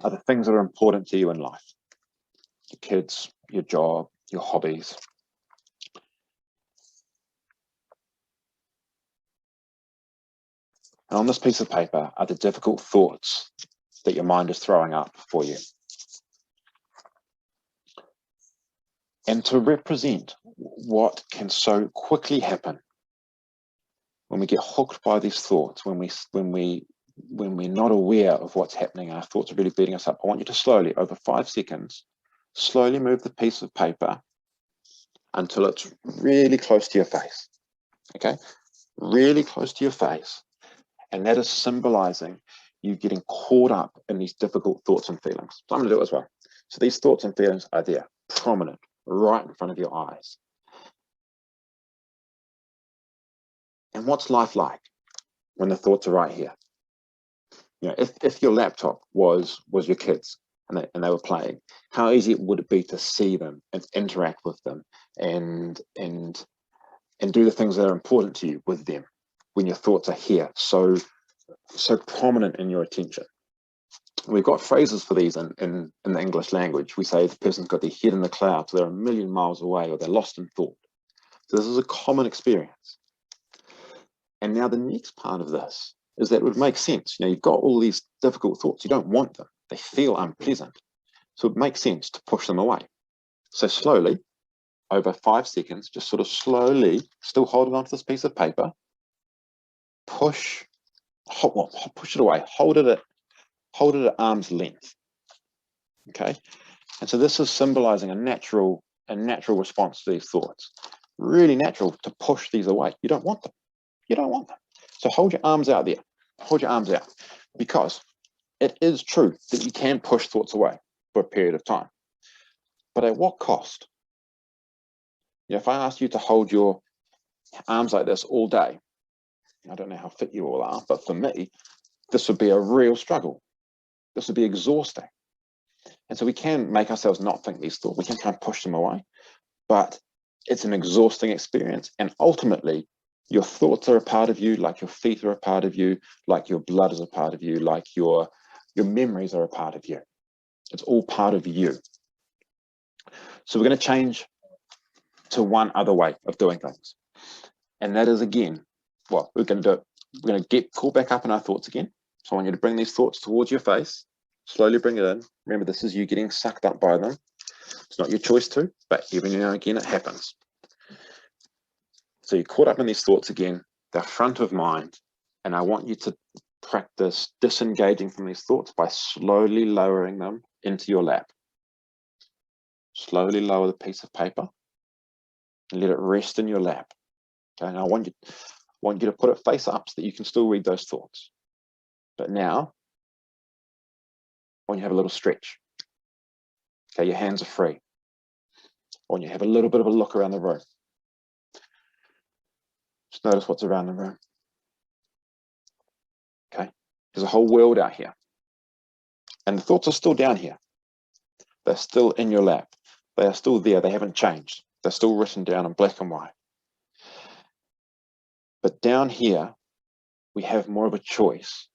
are the things that are important to you in life. Your kids, your job, your hobbies. And on this piece of paper are the difficult thoughts that your mind is throwing up for you. And to represent what can so quickly happen when we get hooked by these thoughts, when we're not aware of what's happening, our thoughts are really beating us up, I want you to slowly, over 5 seconds, slowly move the piece of paper until it's really close to your face. Okay? Really close to your face. And that is symbolizing you getting caught up in these difficult thoughts and feelings. So I'm going to do it as well. So these thoughts and feelings are there, prominent, right in front of your eyes. And what's life like when the thoughts are right here? You know, if your laptop was your kids and they were playing, how easy would it be to see them and interact with them and do the things that are important to you with them when your thoughts are here, so prominent in your attention? We've got phrases for these in the English language. We say the person's got their head in the clouds, so they're a million miles away, or they're lost in thought. So this is a common experience. And now the next part of this is that it would make sense. You know, you've got all these difficult thoughts. You don't want them. They feel unpleasant. So it makes sense to push them away. So slowly, over 5 seconds, just sort of slowly, still holding onto this piece of paper, push it away. Hold it at arm's length. Okay. And so this is symbolizing a natural response to these thoughts. Really natural to push these away. You don't want them. You don't want them. So hold your arms out there. Hold your arms out, because it is true that you can push thoughts away for a period of time. But at what cost? You know, if I asked you to hold your arms like this all day, I don't know how fit you all are, but for me, this would be a real struggle. This would be exhausting. And so we can make ourselves not think these thoughts. We can try and push them away, but it's an exhausting experience. And ultimately, your thoughts are a part of you, like your feet are a part of you, like your blood is a part of you, like your memories are a part of you. It's all part of you. So we're going to change to one other way of doing things. And that is, again, what we're going to do. We're going to get caught back up in our thoughts again. So I want you to bring these thoughts towards your face. Slowly bring it in. Remember, this is you getting sucked up by them. It's not your choice to, but every now and again it happens. So you're caught up in these thoughts again. They're front of mind. And I want you to practice disengaging from these thoughts by slowly lowering them into your lap. Slowly lower the piece of paper and let it rest in your lap. Okay, and I want you to put it face up so that you can still read those thoughts. But now, I want you to have a little stretch. Okay, your hands are free. I want you to have a little bit of a look around the room. Just notice what's around the room. Okay, there's a whole world out here. And the thoughts are still down here. They're still in your lap. They are still there. They haven't changed. They're still written down in black and white. But down here, we have more of a choice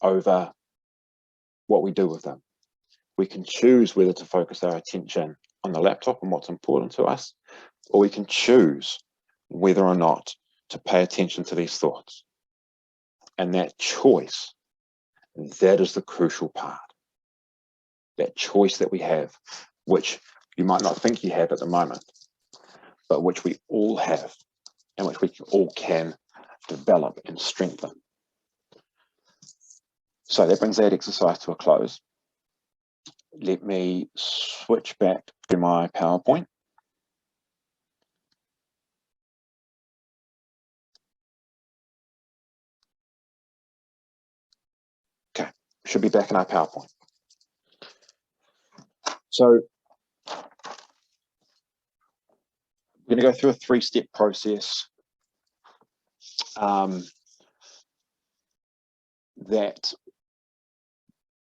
over what we do with them. We can choose whether to focus our attention on the laptop and what's important to us, or we can choose whether or not to pay attention to these thoughts. And that choice, that is the crucial part. That choice that we have, which you might not think you have at the moment, but which we all have, and which we all can develop and strengthen. So that brings that exercise to a close. Let me switch back to my PowerPoint. Okay, should be back in our PowerPoint. So we're going to go through a 3-step process that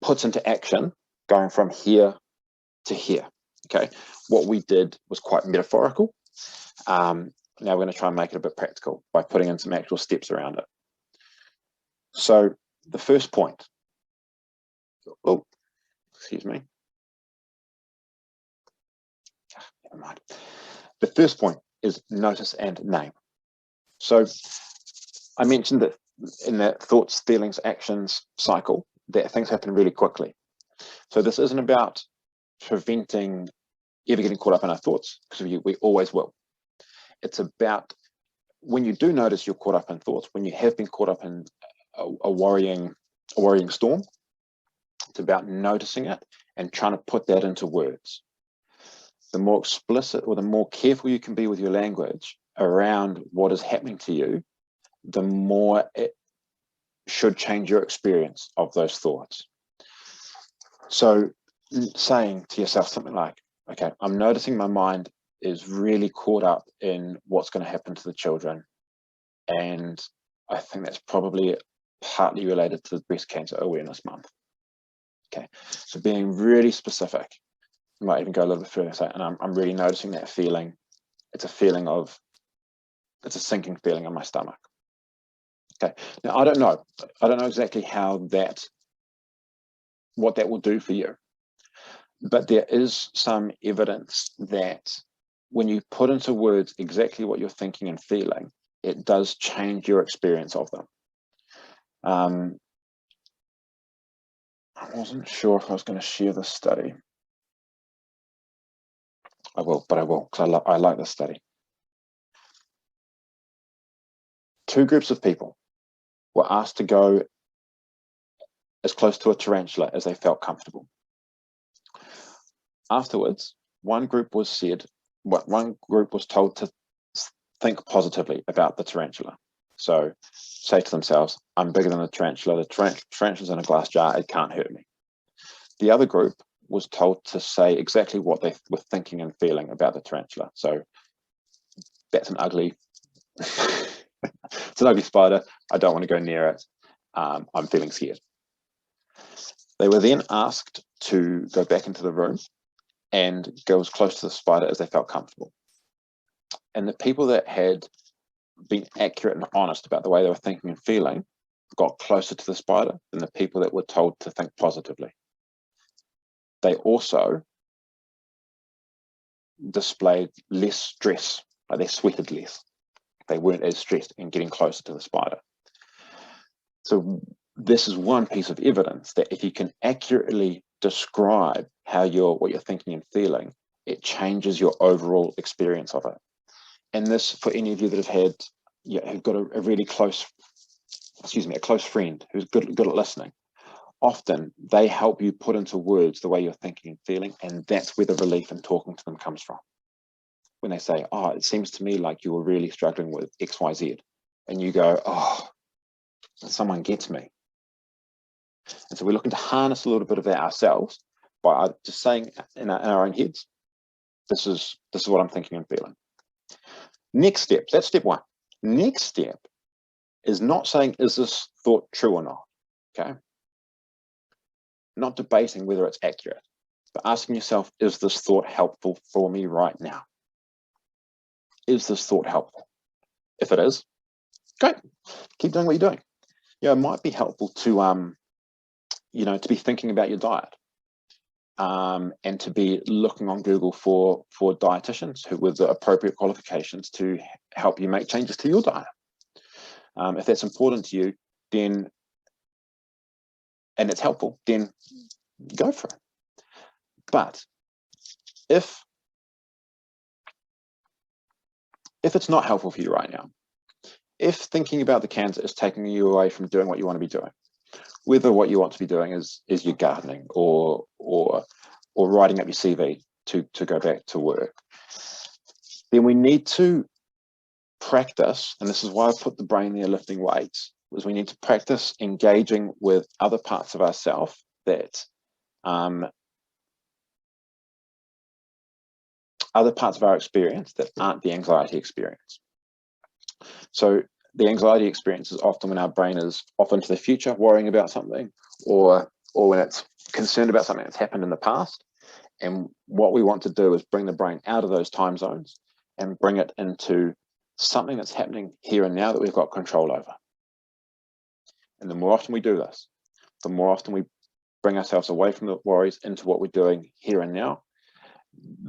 puts into action going from here to here. Okay, what we did was quite metaphorical. Now we're going to try and make it a bit practical by putting in some actual steps around it. So the first point, oh, excuse me. Never mind. The first point is notice and name. So I mentioned that in that thoughts, feelings, actions cycle, that things happen really quickly. So this isn't about preventing ever getting caught up in our thoughts, because we always will. It's about when you do notice you're caught up in thoughts, when you have been caught up in a worrying storm, it's about noticing it and trying to put that into words. The more explicit or the more careful you can be with your language around what is happening to you, the more it should change your experience of those thoughts. So saying to yourself something like, okay, I'm noticing my mind is really caught up in what's going to happen to the children. And I think that's probably partly related to Breast Cancer Awareness Month. Okay, so being really specific. You might even go a little bit further and say, and I'm really noticing that feeling. It's a feeling of, it's a sinking feeling in my stomach. Okay, now I don't know exactly how what that will do for you. But there is some evidence that when you put into words exactly what you're thinking and feeling, it does change your experience of them. I wasn't sure if I was going to share this study. I will, because I like this study. 2 groups of people were asked to go as close to a tarantula as they felt comfortable. Afterwards, one group was told to think positively about the tarantula. So say to themselves, I'm bigger than the tarantula. The tarantula's in a glass jar. It can't hurt me. The other group was told to say exactly what they were thinking and feeling about the tarantula. So that's an ugly, it's an ugly spider. I don't want to go near it. I'm feeling scared. They were then asked to go back into the room and go as close to the spider as they felt comfortable. And the people that had been accurate and honest about the way they were thinking and feeling got closer to the spider than the people that were told to think positively. They also displayed less stress, like they sweated less. They weren't as stressed in getting closer to the spider. So this is one piece of evidence that if you can accurately describe what you're thinking and feeling, it changes your overall experience of it. And this, for any of you that have had, who've got a really close a close friend who's good at listening, often they help you put into words the way you're thinking and feeling, and that's where the relief in talking to them comes from. When they say, oh, it seems to me like you were really struggling with XYZ, and you go, oh, someone gets me. And so we're looking to harness a little bit of that ourselves by just saying in our own heads, this is what I'm thinking and feeling. Next step, that's step one. Next step is not saying, is this thought true or not? Okay. Not debating whether it's accurate, but asking yourself, is this thought helpful for me right now? Is this thought helpful? If it is, great. Keep doing what you're doing. It might be helpful to, to be thinking about your diet, and to be looking on Google for dietitians who with the appropriate qualifications to help you make changes to your diet. If that's important to you, then, and it's helpful, then go for it. But if it's not helpful for you right now, if thinking about the cancer is taking you away from doing what you want to be doing, whether what you want to be doing is your gardening or writing up your CV to go back to work, then we need to practice, and this is why I put the brain there lifting weights, is we need to practice engaging with other parts of ourselves that other parts of our experience that aren't the anxiety experience. So the anxiety experience is often when our brain is off into the future worrying about something, or when it's concerned about something that's happened in the past. And what we want to do is bring the brain out of those time zones and bring it into something that's happening here and now that we've got control over. And the more often we do this, the more often we bring ourselves away from the worries into what we're doing here and now,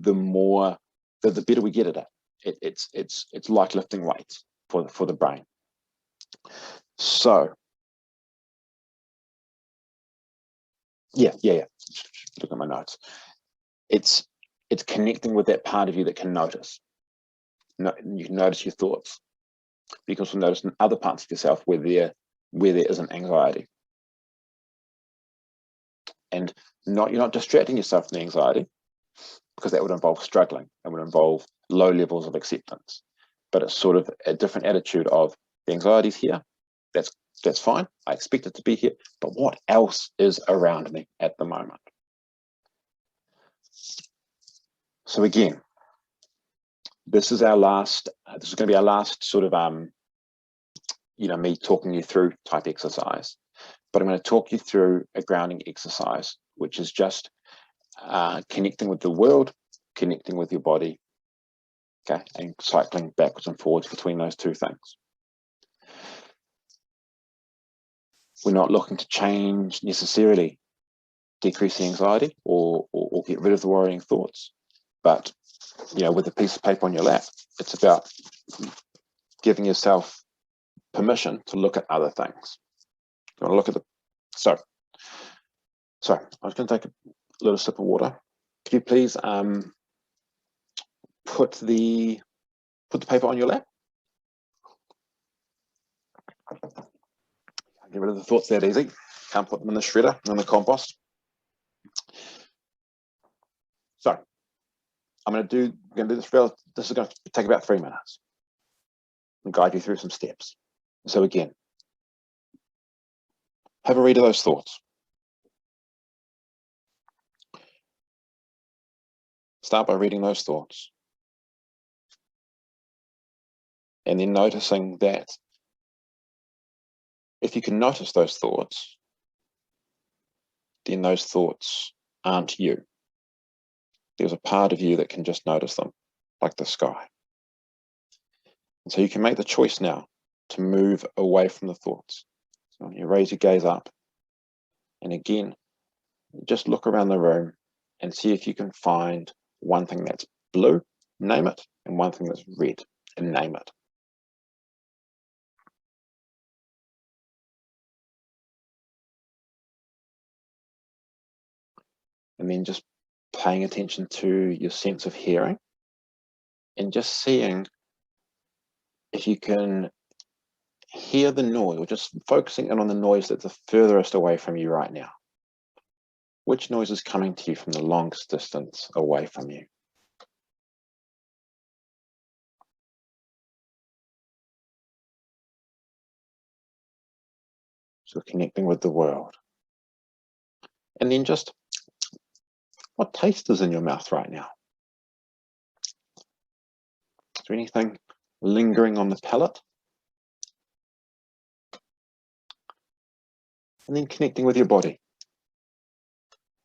the better we get at it. It's like lifting weights for the brain. So yeah. Look at my notes. It's connecting with that part of you that can notice. You can notice your thoughts. You can also notice in other parts of yourself where there isn't anxiety. And you're not distracting yourself from the anxiety, because that would involve struggling and would involve low levels of acceptance. But it's sort of a different attitude of the anxiety's here. That's fine. I expect it to be here. But what else is around me at the moment? So again, this is going to be our last sort of, me talking you through type exercise. But I'm going to talk you through a grounding exercise, which is just connecting with the world, connecting with your body, okay, and cycling backwards and forwards between those two things. We're not looking to change necessarily, decrease the anxiety or get rid of the worrying thoughts. But, with a piece of paper on your lap, it's about giving yourself permission to look at other things. You want to look at so I was going to take a little sip of water. Could you please put the paper on your lap? Get rid of the thoughts that easy. Can't put them in the shredder and the compost. So I'm going to do this. This is going to take about 3 minutes and guide you through some steps. So again, have a read of those thoughts. Start by reading those thoughts. And then noticing that if you can notice those thoughts, then those thoughts aren't you. There's a part of you that can just notice them, like the sky. And so you can make the choice now to move away from the thoughts. So you raise your gaze up, and again, just look around the room and see if you can find one thing that's blue, name it, and one thing that's red, and name it. And then just paying attention to your sense of hearing and just seeing if you can hear the noise, or just focusing in on the noise that's the furthest away from you right now. Which noise is coming to you from the longest distance away from you? So connecting with the world. And then just, what taste is in your mouth right now? Is there anything lingering on the palate? And then connecting with your body.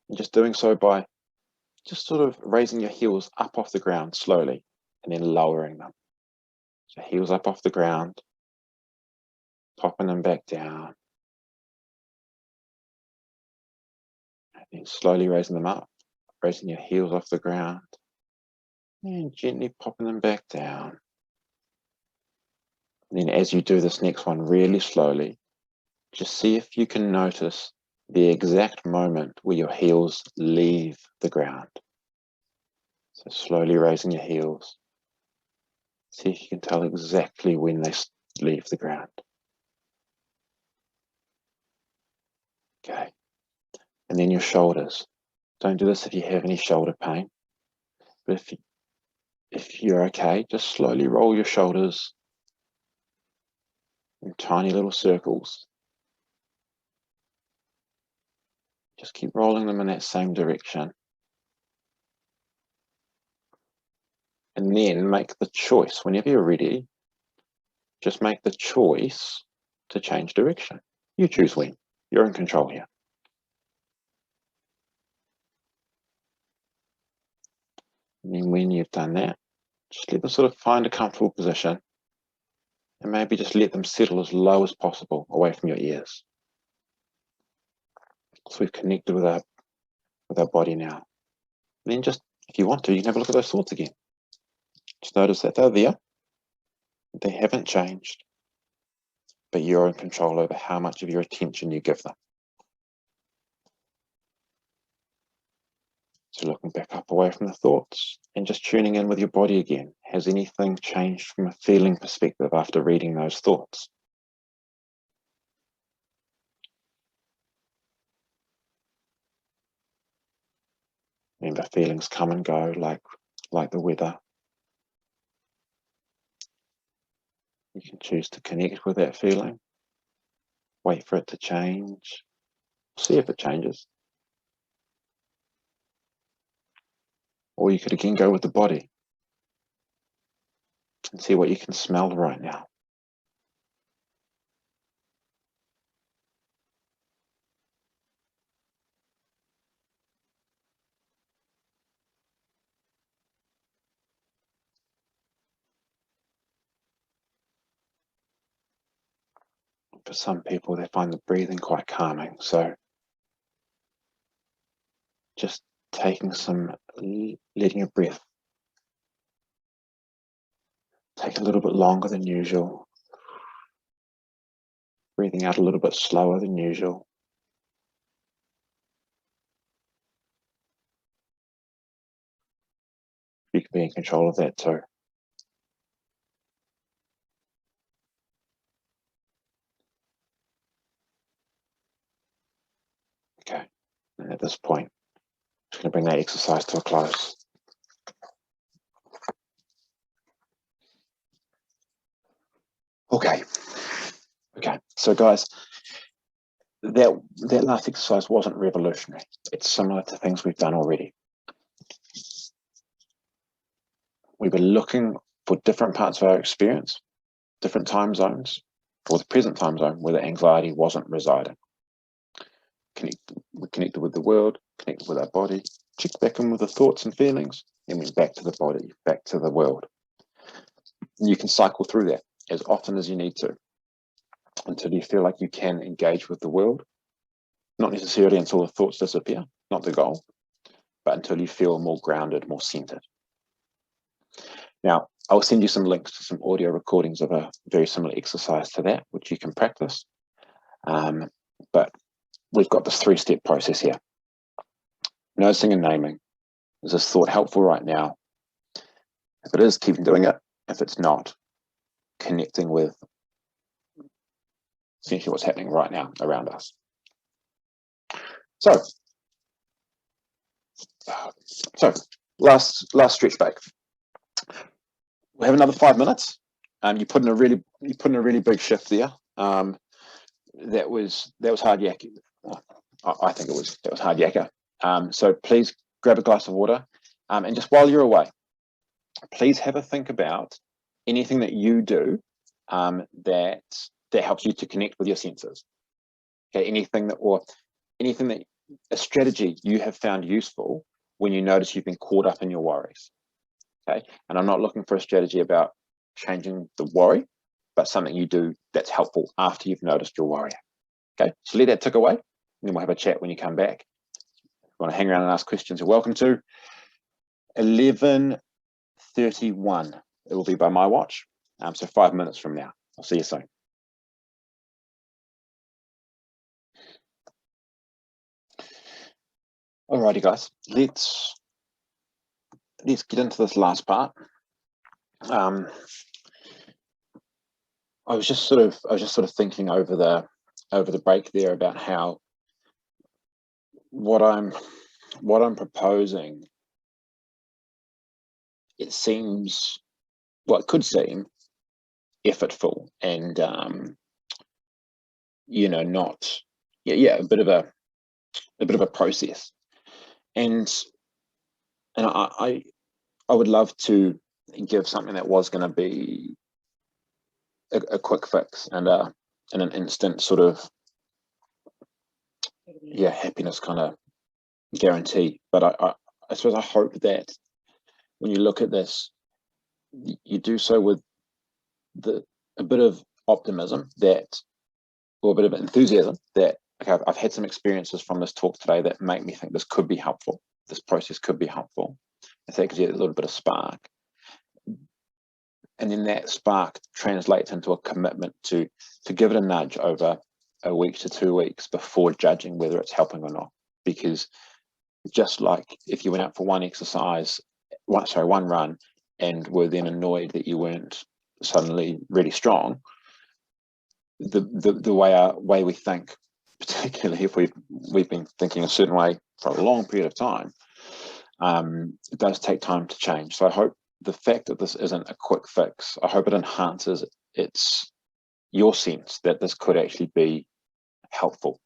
And just doing so by just sort of raising your heels up off the ground slowly and then lowering them. So heels up off the ground, popping them back down, and then slowly raising them up, raising your heels off the ground, and gently popping them back down. And then as you do this next one really slowly, just see if you can notice the exact moment where your heels leave the ground. So slowly raising your heels. See if you can tell exactly when they leave the ground. Okay. And then your shoulders. Don't do this if you have any shoulder pain. But if you're okay, just slowly roll your shoulders in tiny little circles. Just keep rolling them in that same direction. And then make the choice, whenever you're ready, just make the choice to change direction. You choose when. You're in control here. And then when you've done that, just let them sort of find a comfortable position and maybe just let them settle as low as possible away from your ears. So we've connected with our body now. And then just, if you want to, you can have a look at those thoughts again. Just notice that they're there. They haven't changed, but you're in control over how much of your attention you give them. So looking back up away from the thoughts and just tuning in with your body again. Has anything changed from a feeling perspective after reading those thoughts? Remember, feelings come and go like the weather. You can choose to connect with that feeling, wait for it to change, see if it changes. Or you could again go with the body and see what you can smell right now. For some people, they find the breathing quite calming. So just taking letting your breath take a little bit longer than usual. Breathing out a little bit slower than usual. You can be in control of that too. Okay, and at this point, I'm just going to bring that exercise to a close. Okay, so guys, that last exercise wasn't revolutionary. It's similar to things we've done already. We were looking for different parts of our experience, different time zones, or the present time zone where the anxiety wasn't residing. We connected with the world, connected with our body, checked back in with the thoughts and feelings, and went back to the body, back to the world. And you can cycle through that as often as you need to until you feel like you can engage with the world. Not necessarily until the thoughts disappear, not the goal, but until you feel more grounded, more centered. Now, I'll send you some links to some audio recordings of a very similar exercise to that, which you can practice. But we've got this 3-step process here. Noticing and naming. Is this thought helpful right now? If it is, keep doing it. If it's not, connecting with essentially what's happening right now around us. So last stretch break. We have another 5 minutes. You put in a really big shift there. That was hard yakking. I think it was hard yakka. So please grab a glass of water, and just while you're away, please have a think about anything that you do that helps you to connect with your senses. Okay, anything that a strategy you have found useful when you notice you've been caught up in your worries. Okay, and I'm not looking for a strategy about changing the worry, but something you do that's helpful after you've noticed your worry. Okay, so let that tick away, and then we'll have a chat when you come back. If you want to hang around and ask questions, you're welcome to. 11:31, it will be by my watch, so 5 minutes from now. I'll see you soon. Alrighty, guys, let's get into this last part. I was just sort of thinking over the break there about how what I'm proposing, it seems, well, it could seem effortful and not a bit of a process, and I would love to give something that was going to be a quick fix and an instant sort of happiness kind of guarantee. But I suppose I hope that when you look at this, you do so with a bit of optimism or a bit of enthusiasm that, okay, I've had some experiences from this talk today that make me think this could be helpful. This process could be helpful. I think it gives you a little bit of spark. And then that spark translates into a commitment to give it a nudge over a week to 2 weeks before judging whether it's helping or not. Because just like if you went out for one run and were then annoyed that you weren't suddenly really strong, the way we think, particularly if we've been thinking a certain way for a long period of time, it does take time to change. So I hope the fact that this isn't a quick fix, I hope it enhances your sense that this could actually be helpful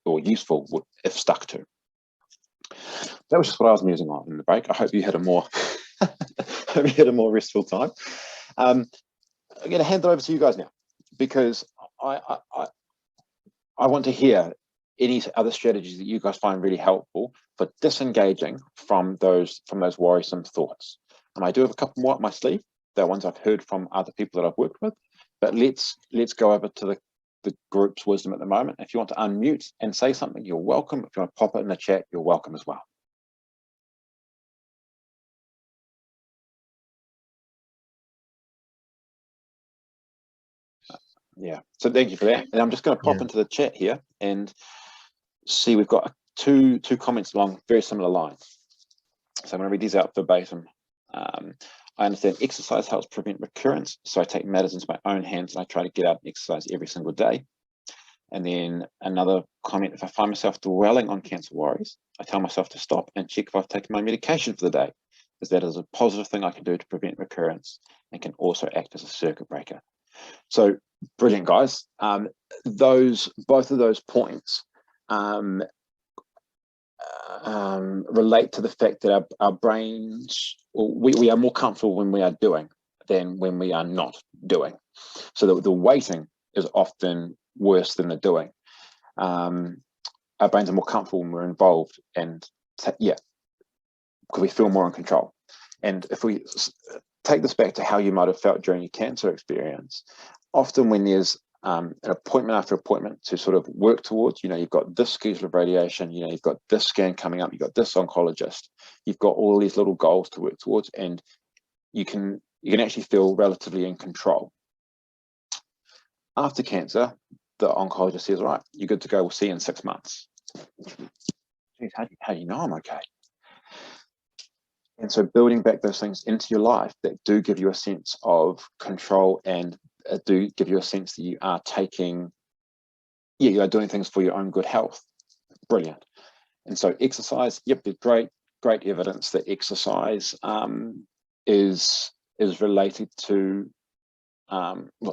or useful if stuck to. That was just what I was musing on in the break. I hope you had a more restful time. I'm going to hand it over to you guys now, because I want to hear any other strategies that you guys find really helpful for disengaging from those worrisome thoughts. And I do have a couple more up my sleeve. They're ones I've heard from other people that I've worked with. But let's go over to the group's wisdom at the moment. If you want to unmute and say something, you're welcome. If you want to pop it in the chat, you're welcome as well. Yeah, so thank you for that. And I'm just going to pop into the chat here and see, we've got two comments along very similar lines. So I'm going to read these out verbatim. I understand exercise helps prevent recurrence, so I take matters into my own hands and I try to get out and exercise every single day. And then another comment: if I find myself dwelling on cancer worries, I tell myself to stop and check if I've taken my medication for the day, as that is a positive thing I can do to prevent recurrence and can also act as a circuit breaker. So brilliant, guys. Both of those points relate to the fact that our brains, we are more comfortable when we are doing than when we are not doing. So the waiting is often worse than the doing. Our brains are more comfortable when we're involved, and because we feel more in control. And if we take this back to how you might have felt during your cancer experience, often when there's an appointment after appointment to sort of work towards, you've got this schedule of radiation, you've got this scan coming up, you've got this oncologist, you've got all these little goals to work towards, and you can actually feel relatively in control. After cancer, the oncologist says, all right, you're good to go, we'll see you in 6 months. Geez, how do you know I'm okay? And so building back those things into your life that do give you a sense of control and do give you a sense that you are taking yeah, you are doing things for your own good health. Brilliant. And so exercise, yep, there's great evidence that exercise is related to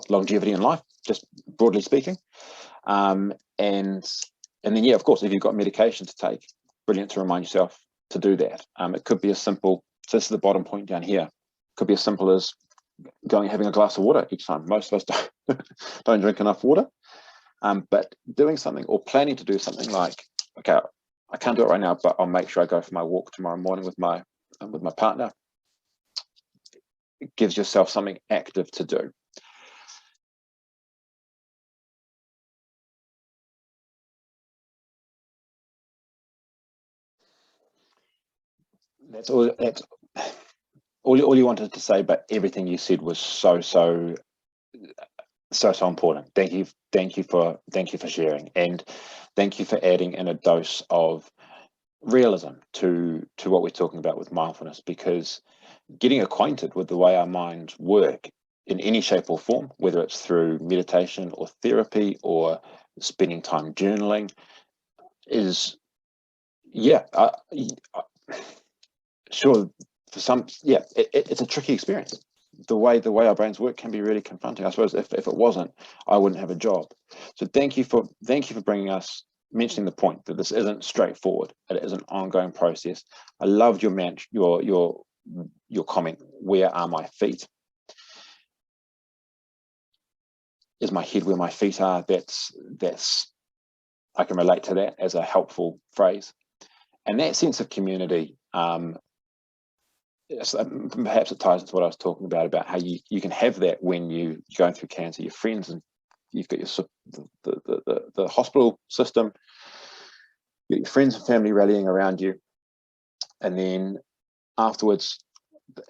longevity in life, just broadly speaking. And then, yeah, of course, if you've got medication to take, brilliant to remind yourself to do that. It could be as simple, so this is the bottom point down here, could be as simple as going having a glass of water each time. Most of us don't drink enough water, but doing something or planning to do something like, okay, I can't do it right now, but I'll make sure I go for my walk tomorrow morning with my partner. It gives yourself something active to do. That's all you wanted to say, but everything you said was so important. Thank you for sharing, and thank you for adding in a dose of realism to what we're talking about with mindfulness, because getting acquainted with the way our minds work in any shape or form, whether it's through meditation or therapy or spending time journaling, is sure, for some, it's a tricky experience. The way our brains work can be really confronting. I suppose if it wasn't, I wouldn't have a job. So thank you for mentioning the point that this isn't straightforward. It is an ongoing process. I loved your comment. Where are my feet? Is my head where my feet are? That's I can relate to that as a helpful phrase. And that sense of community, perhaps it ties into what I was talking about how you can have that when you're going through cancer. Your friends, and you've got the hospital system, you got your friends and family rallying around you, and then afterwards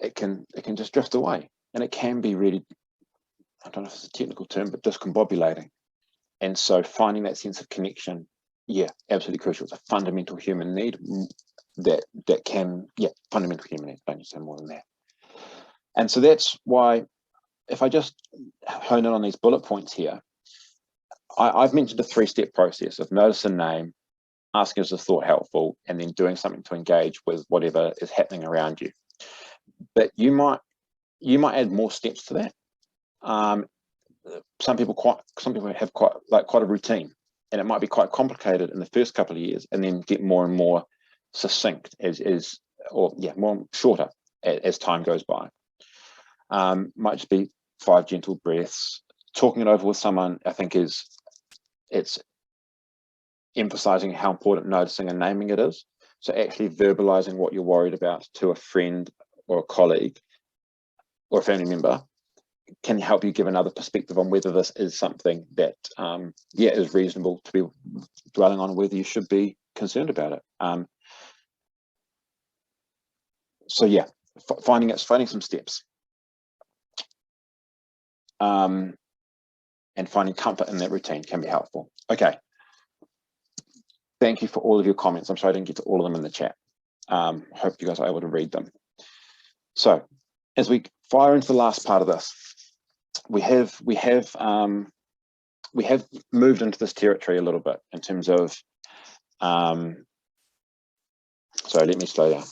it can just drift away, and it can be really, I don't know if it's a technical term, but discombobulating. And so finding that sense of connection, yeah, absolutely crucial. It's a fundamental human need that can, fundamental human need. Don't you say more than that? And so that's why, if I just hone in on these bullet points here, I've mentioned a 3-step process of notice and name, asking is the thought helpful, and then doing something to engage with whatever is happening around you. But you might add more steps to that. Some people have quite a routine, and it might be quite complicated in the first couple of years, and then get more and more succinct more shorter as time goes by. Might just be 5 gentle breaths. Talking it over with someone, I think, it's emphasizing how important noticing and naming it is. So actually verbalizing what you're worried about to a friend or a colleague or a family member can help you give another perspective on whether this is something that is reasonable to be dwelling on, whether you should be concerned about it. Finding some steps, and finding comfort in that routine can be helpful. Okay, thank you for all of your comments. I'm sorry I didn't get to all of them in the chat. Hope you guys are able to read them. So as we fire into the last part of this, we have moved into this territory a little bit in terms of sorry, let me slow down.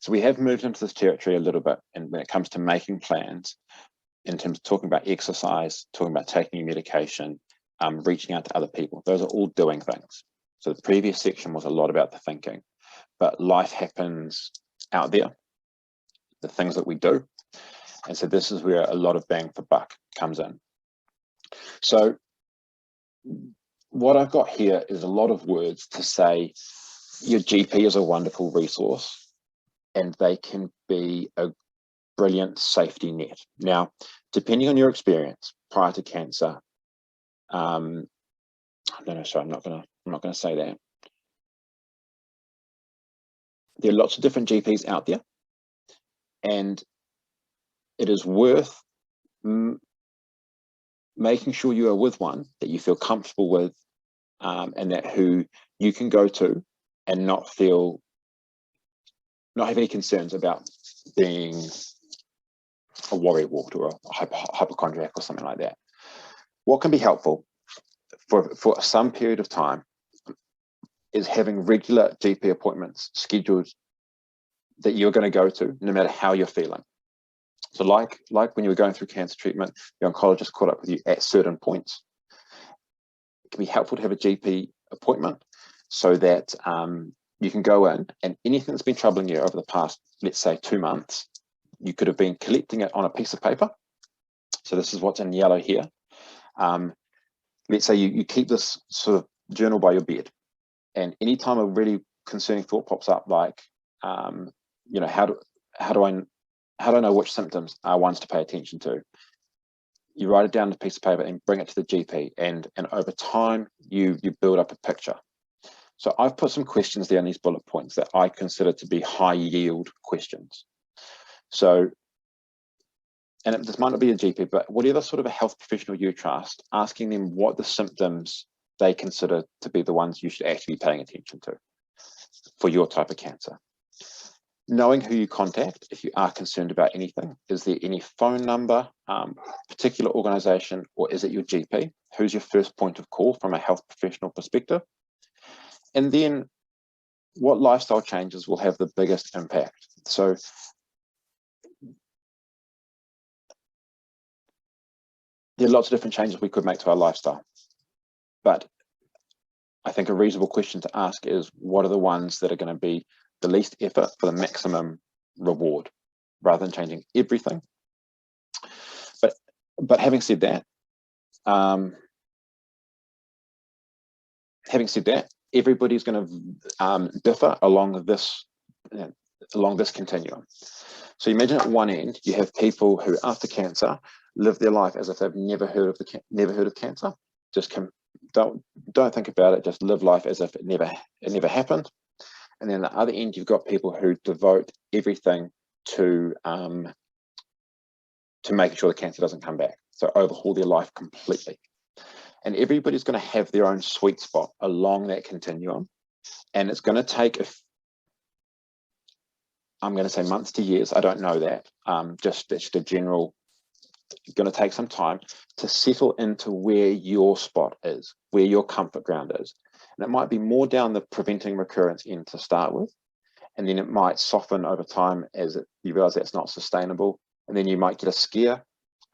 So we have moved into this territory a little bit, and when it comes to making plans, in terms of talking about exercise, talking about taking your medication, reaching out to other people, those are all doing things. So the previous section was a lot about the thinking, but life happens out there, the things that we do. And so this is where a lot of bang for buck comes in. So what I've got here is a lot of words to say your GP is a wonderful resource, and they can be a brilliant safety net. Now, depending on your experience prior to cancer, I'm not gonna say that. There are lots of different GPs out there, and it is worth making sure you are with one that you feel comfortable with, and that who you can go to and not have any concerns about being a warrior wart or a hypochondriac or something like that. What can be helpful for some period of time is having regular GP appointments scheduled that you're going to go to no matter how you're feeling. So like when you were going through cancer treatment, your oncologist caught up with you at certain points. It can be helpful to have a GP appointment so that you can go in, and anything that's been troubling you over the past, let's say 2 months, you could have been collecting it on a piece of paper. So this is what's in yellow here. Let's say you keep this sort of journal by your bed, and anytime a really concerning thought pops up, like, you know, how do I know which symptoms are ones to pay attention to? You write it down on a piece of paper and bring it to the GP, and over time you build up a picture. So I've put some questions there in these bullet points that I consider to be high yield questions. So, and this might not be a GP, but whatever sort of a health professional you trust, asking them what the symptoms they consider to be the ones you should actually be paying attention to for your type of cancer. Knowing who you contact if you are concerned about anything. Is there any phone number, particular organization, or is it your GP? Who's your first point of call from a health professional perspective? And then what lifestyle changes will have the biggest impact? So there are lots of different changes we could make to our lifestyle, but I think a reasonable question to ask is, what are the ones that are going to be the least effort for the maximum reward, rather than changing everything? But having said that, everybody's going to differ along this continuum. So imagine at one end you have people who, after cancer, live their life as if they've never heard of cancer. Just don't think about it. Just live life as if it never happened. And then at the other end, you've got people who devote everything to making sure the cancer doesn't come back. So overhaul their life completely. And everybody's going to have their own sweet spot along that continuum. And it's going to take, I'm going to say months to years, I don't know that, just a general, going to take some time to settle into where your spot is, where your comfort ground is. And it might be more down the preventing recurrence end to start with, and then it might soften over time as you realize that's not sustainable, and then you might get a scare,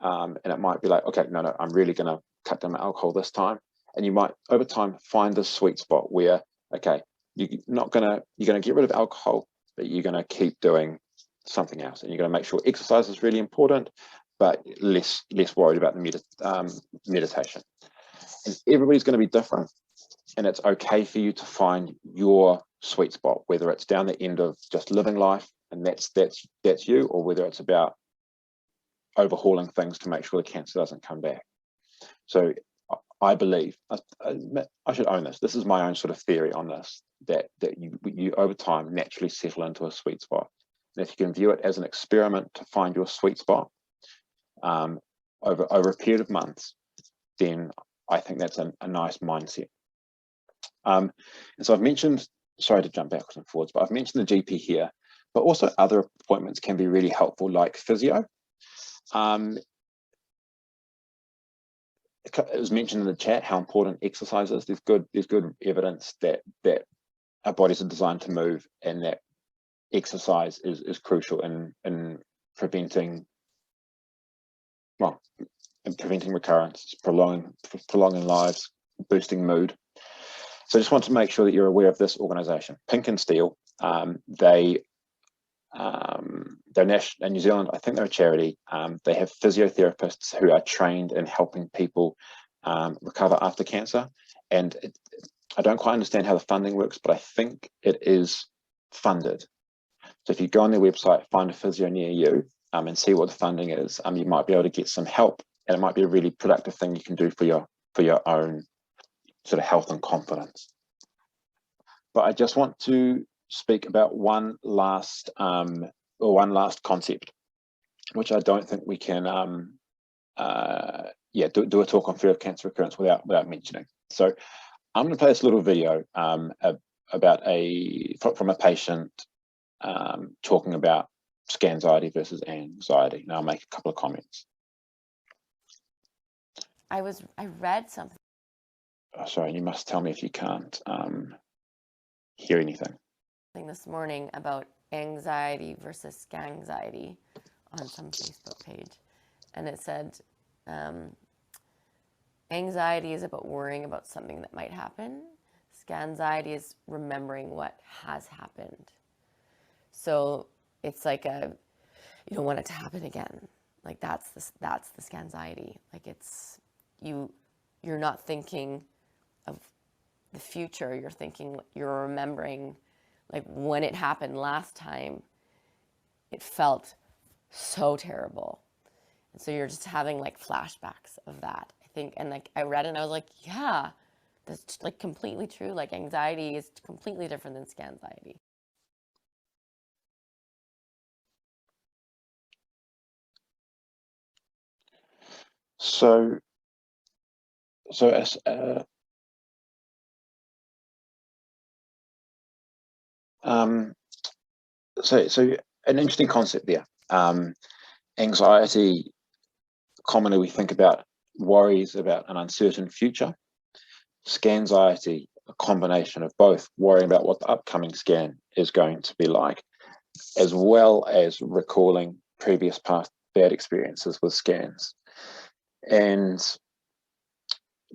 and it might be like, okay, no, I'm really going to cut down my alcohol this time. And you might over time find the sweet spot where, okay, you're going to get rid of alcohol, but you're going to keep doing something else, and you're going to make sure exercise is really important, but less worried about the meditation. And everybody's going to be different, and it's okay for you to find your sweet spot, whether it's down the end of just living life and that's you, or whether it's about overhauling things to make sure the cancer doesn't come back. So I believe, I should own this. This is my own sort of theory on this, that you over time naturally settle into a sweet spot. And if you can view it as an experiment to find your sweet spot over a period of months, then I think that's a nice mindset. And so I've mentioned, sorry to jump backwards and forwards, but I've mentioned the GP here, but also other appointments can be really helpful, like physio. It was mentioned in the chat how important exercise is. There's good evidence that our bodies are designed to move, and that exercise is crucial in preventing recurrence, prolonging lives, boosting mood. So I just want to make sure that you're aware of this organization, Pink and Steel. They're national in New Zealand. I think they're a charity. They have physiotherapists who are trained in helping people recover after cancer. And I don't quite understand how the funding works, but I think it is funded. So if you go on their website, find a physio near you, and see what the funding is, you might be able to get some help, and it might be a really productive thing you can do for your own sort of health and confidence. But I just want to speak about one last concept, which I don't think we can do a talk on fear of cancer recurrence without mentioning. So I'm going to play this little video about from a patient talking about scanxiety versus anxiety. And I'll make a couple of comments. I read something. Oh, sorry, you must tell me if you can't hear anything. This morning about anxiety versus scanxiety on some Facebook page, and it said anxiety is about worrying about something that might happen. Scanxiety is remembering what has happened. So it's like you don't want it to happen again. Like that's the scanxiety. Like it's you're not thinking of the future. You're remembering like when it happened last time, it felt so terrible. And so you're just having like flashbacks of that, I think. And like I read it and I was like, yeah, that's like completely true. Like anxiety is completely different than scanxiety. So as so an interesting concept there. Anxiety, commonly we think about worries about an uncertain future. Scanxiety, a combination of both, worrying about what the upcoming scan is going to be like, as well as recalling previous past bad experiences with scans. And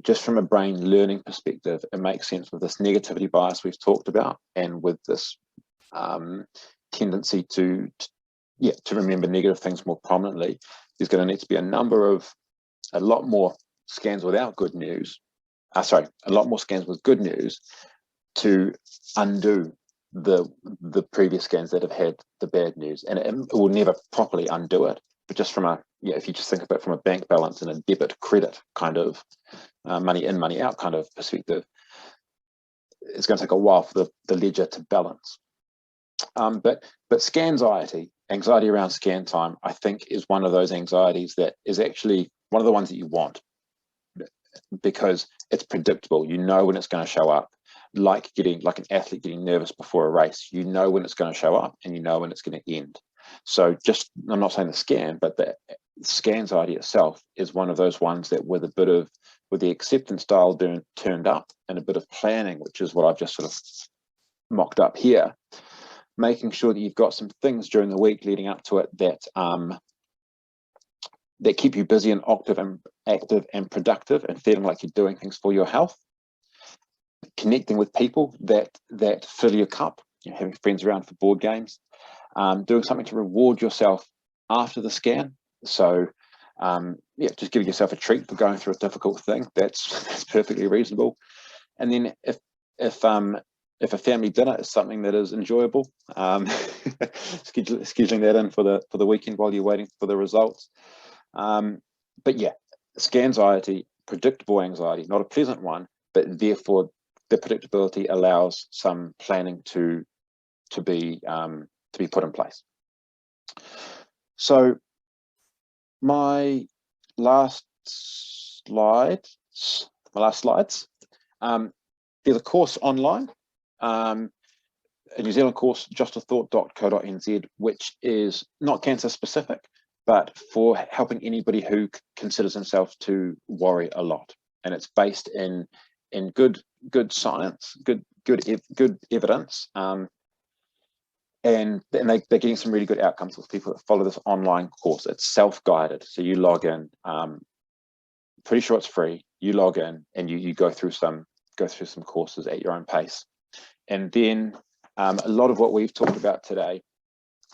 just from a brain learning perspective, it makes sense with this negativity bias we've talked about, and with this tendency to remember negative things more prominently. There's going to need to be a lot more scans without good news. A lot more scans with good news to undo the previous scans that have had the bad news, and it will never properly undo it. But just from if you just think about it from a bank balance and a debit credit kind of money in, money out kind of perspective, it's going to take a while for the ledger to balance. But scanxiety, anxiety around scan time, I think is one of those anxieties that is actually one of the ones that you want, because it's predictable. You know when it's going to show up, like an athlete getting nervous before a race. You know when it's going to show up, and you know when it's going to end. So I'm not saying the scan, but the scanxiety itself is one of those ones that with the acceptance dial turned up and a bit of planning, which is what I've just sort of mocked up here, making sure that you've got some things during the week leading up to it that keep you busy and active and productive, and feeling like you're doing things for your health. Connecting with people that fill your cup, having friends around for board games, doing something to reward yourself after the scan. So just giving yourself a treat for going through a difficult thing. That's perfectly reasonable. And then if a family dinner is something that is enjoyable, scheduling that in for the weekend while you're waiting for the results. But yeah, scanxiety, predictable anxiety, not a pleasant one, but therefore the predictability allows some planning to be put in place. So my last slides. There's a course online, a New Zealand course, justathought.co.nz, which is not cancer specific, but for helping anybody who considers themselves to worry a lot. And it's based in good science, good evidence, and they're getting some really good outcomes with people that follow this online course. It's self-guided, so you log in. Pretty sure it's free. You log in and you go through some courses at your own pace. And then a lot of what we've talked about today.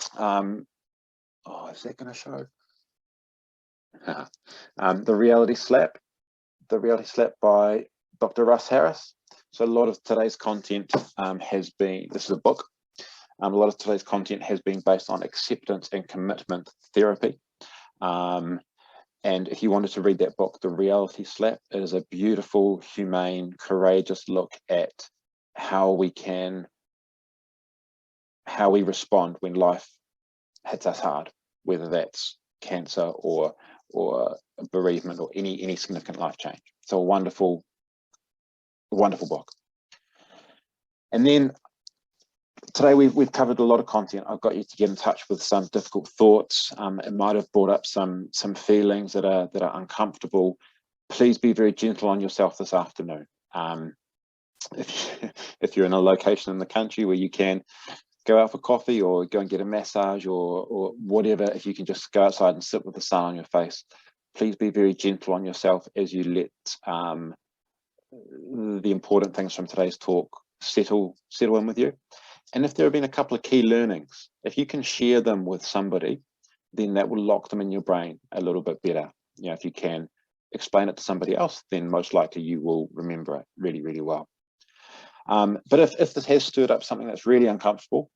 Is that going to show? The Reality Slap by Dr. Russ Harris. So a lot of today's content has been, this is a book, a lot of today's content has been based on acceptance and commitment therapy. And if you wanted to read that book, The Reality Slap, it is a beautiful, humane, courageous look at how we respond when life hits us hard, whether that's cancer or bereavement or any significant life change. So a wonderful book. And then today we've covered a lot of content. I've got you to get in touch with some difficult thoughts. It might have brought up some feelings that are uncomfortable. Please be very gentle on yourself this afternoon. If you're in a location in the country where you can go out for coffee or go and get a massage or whatever, if you can just go outside and sit with the sun on your face, please be very gentle on yourself as you let the important things from today's talk settle in with you. And if there have been a couple of key learnings, if you can share them with somebody, then that will lock them in your brain a little bit better. You know, if you can explain it to somebody else, then most likely you will remember it really, really well. But if this has stirred up something that's really uncomfortable,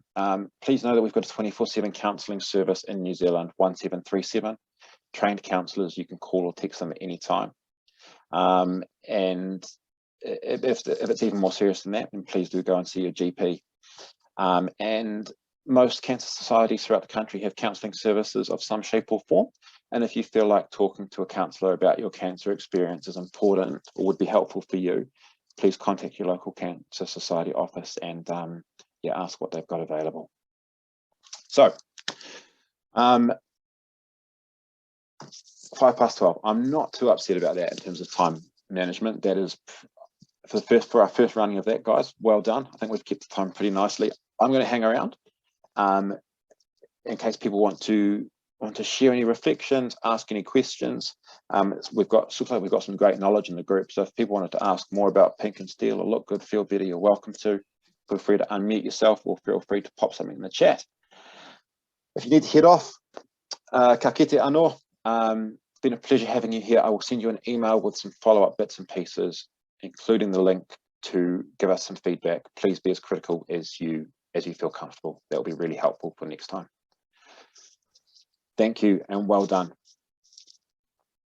please know that we've got a 24/7 counselling service in New Zealand, 1737. Trained counsellors, you can call or text them at any time. And if it's even more serious than that, then please do go and see your GP. And most cancer societies throughout the country have counselling services of some shape or form. And if you feel like talking to a counsellor about your cancer experience is important or would be helpful for you, please contact your local Cancer Society office and ask what they've got available. So, 12:05. I'm not too upset about that in terms of time management. That is for our first running of that, guys. Well done. I think we've kept the time pretty nicely. I'm going to hang around in case people want to share any reflections, ask any questions. We've got some great knowledge in the group, so if people wanted to ask more about Pink and Steel or Look Good, Feel Better, you're welcome to. Feel free to unmute yourself or feel free to pop something in the chat. If you need to head off, ka kite anō. It's been a pleasure having you here. I will send you an email with some follow-up bits and pieces, including the link to give us some feedback. Please be as critical as you feel comfortable. That will be really helpful for next time. Thank you and well done.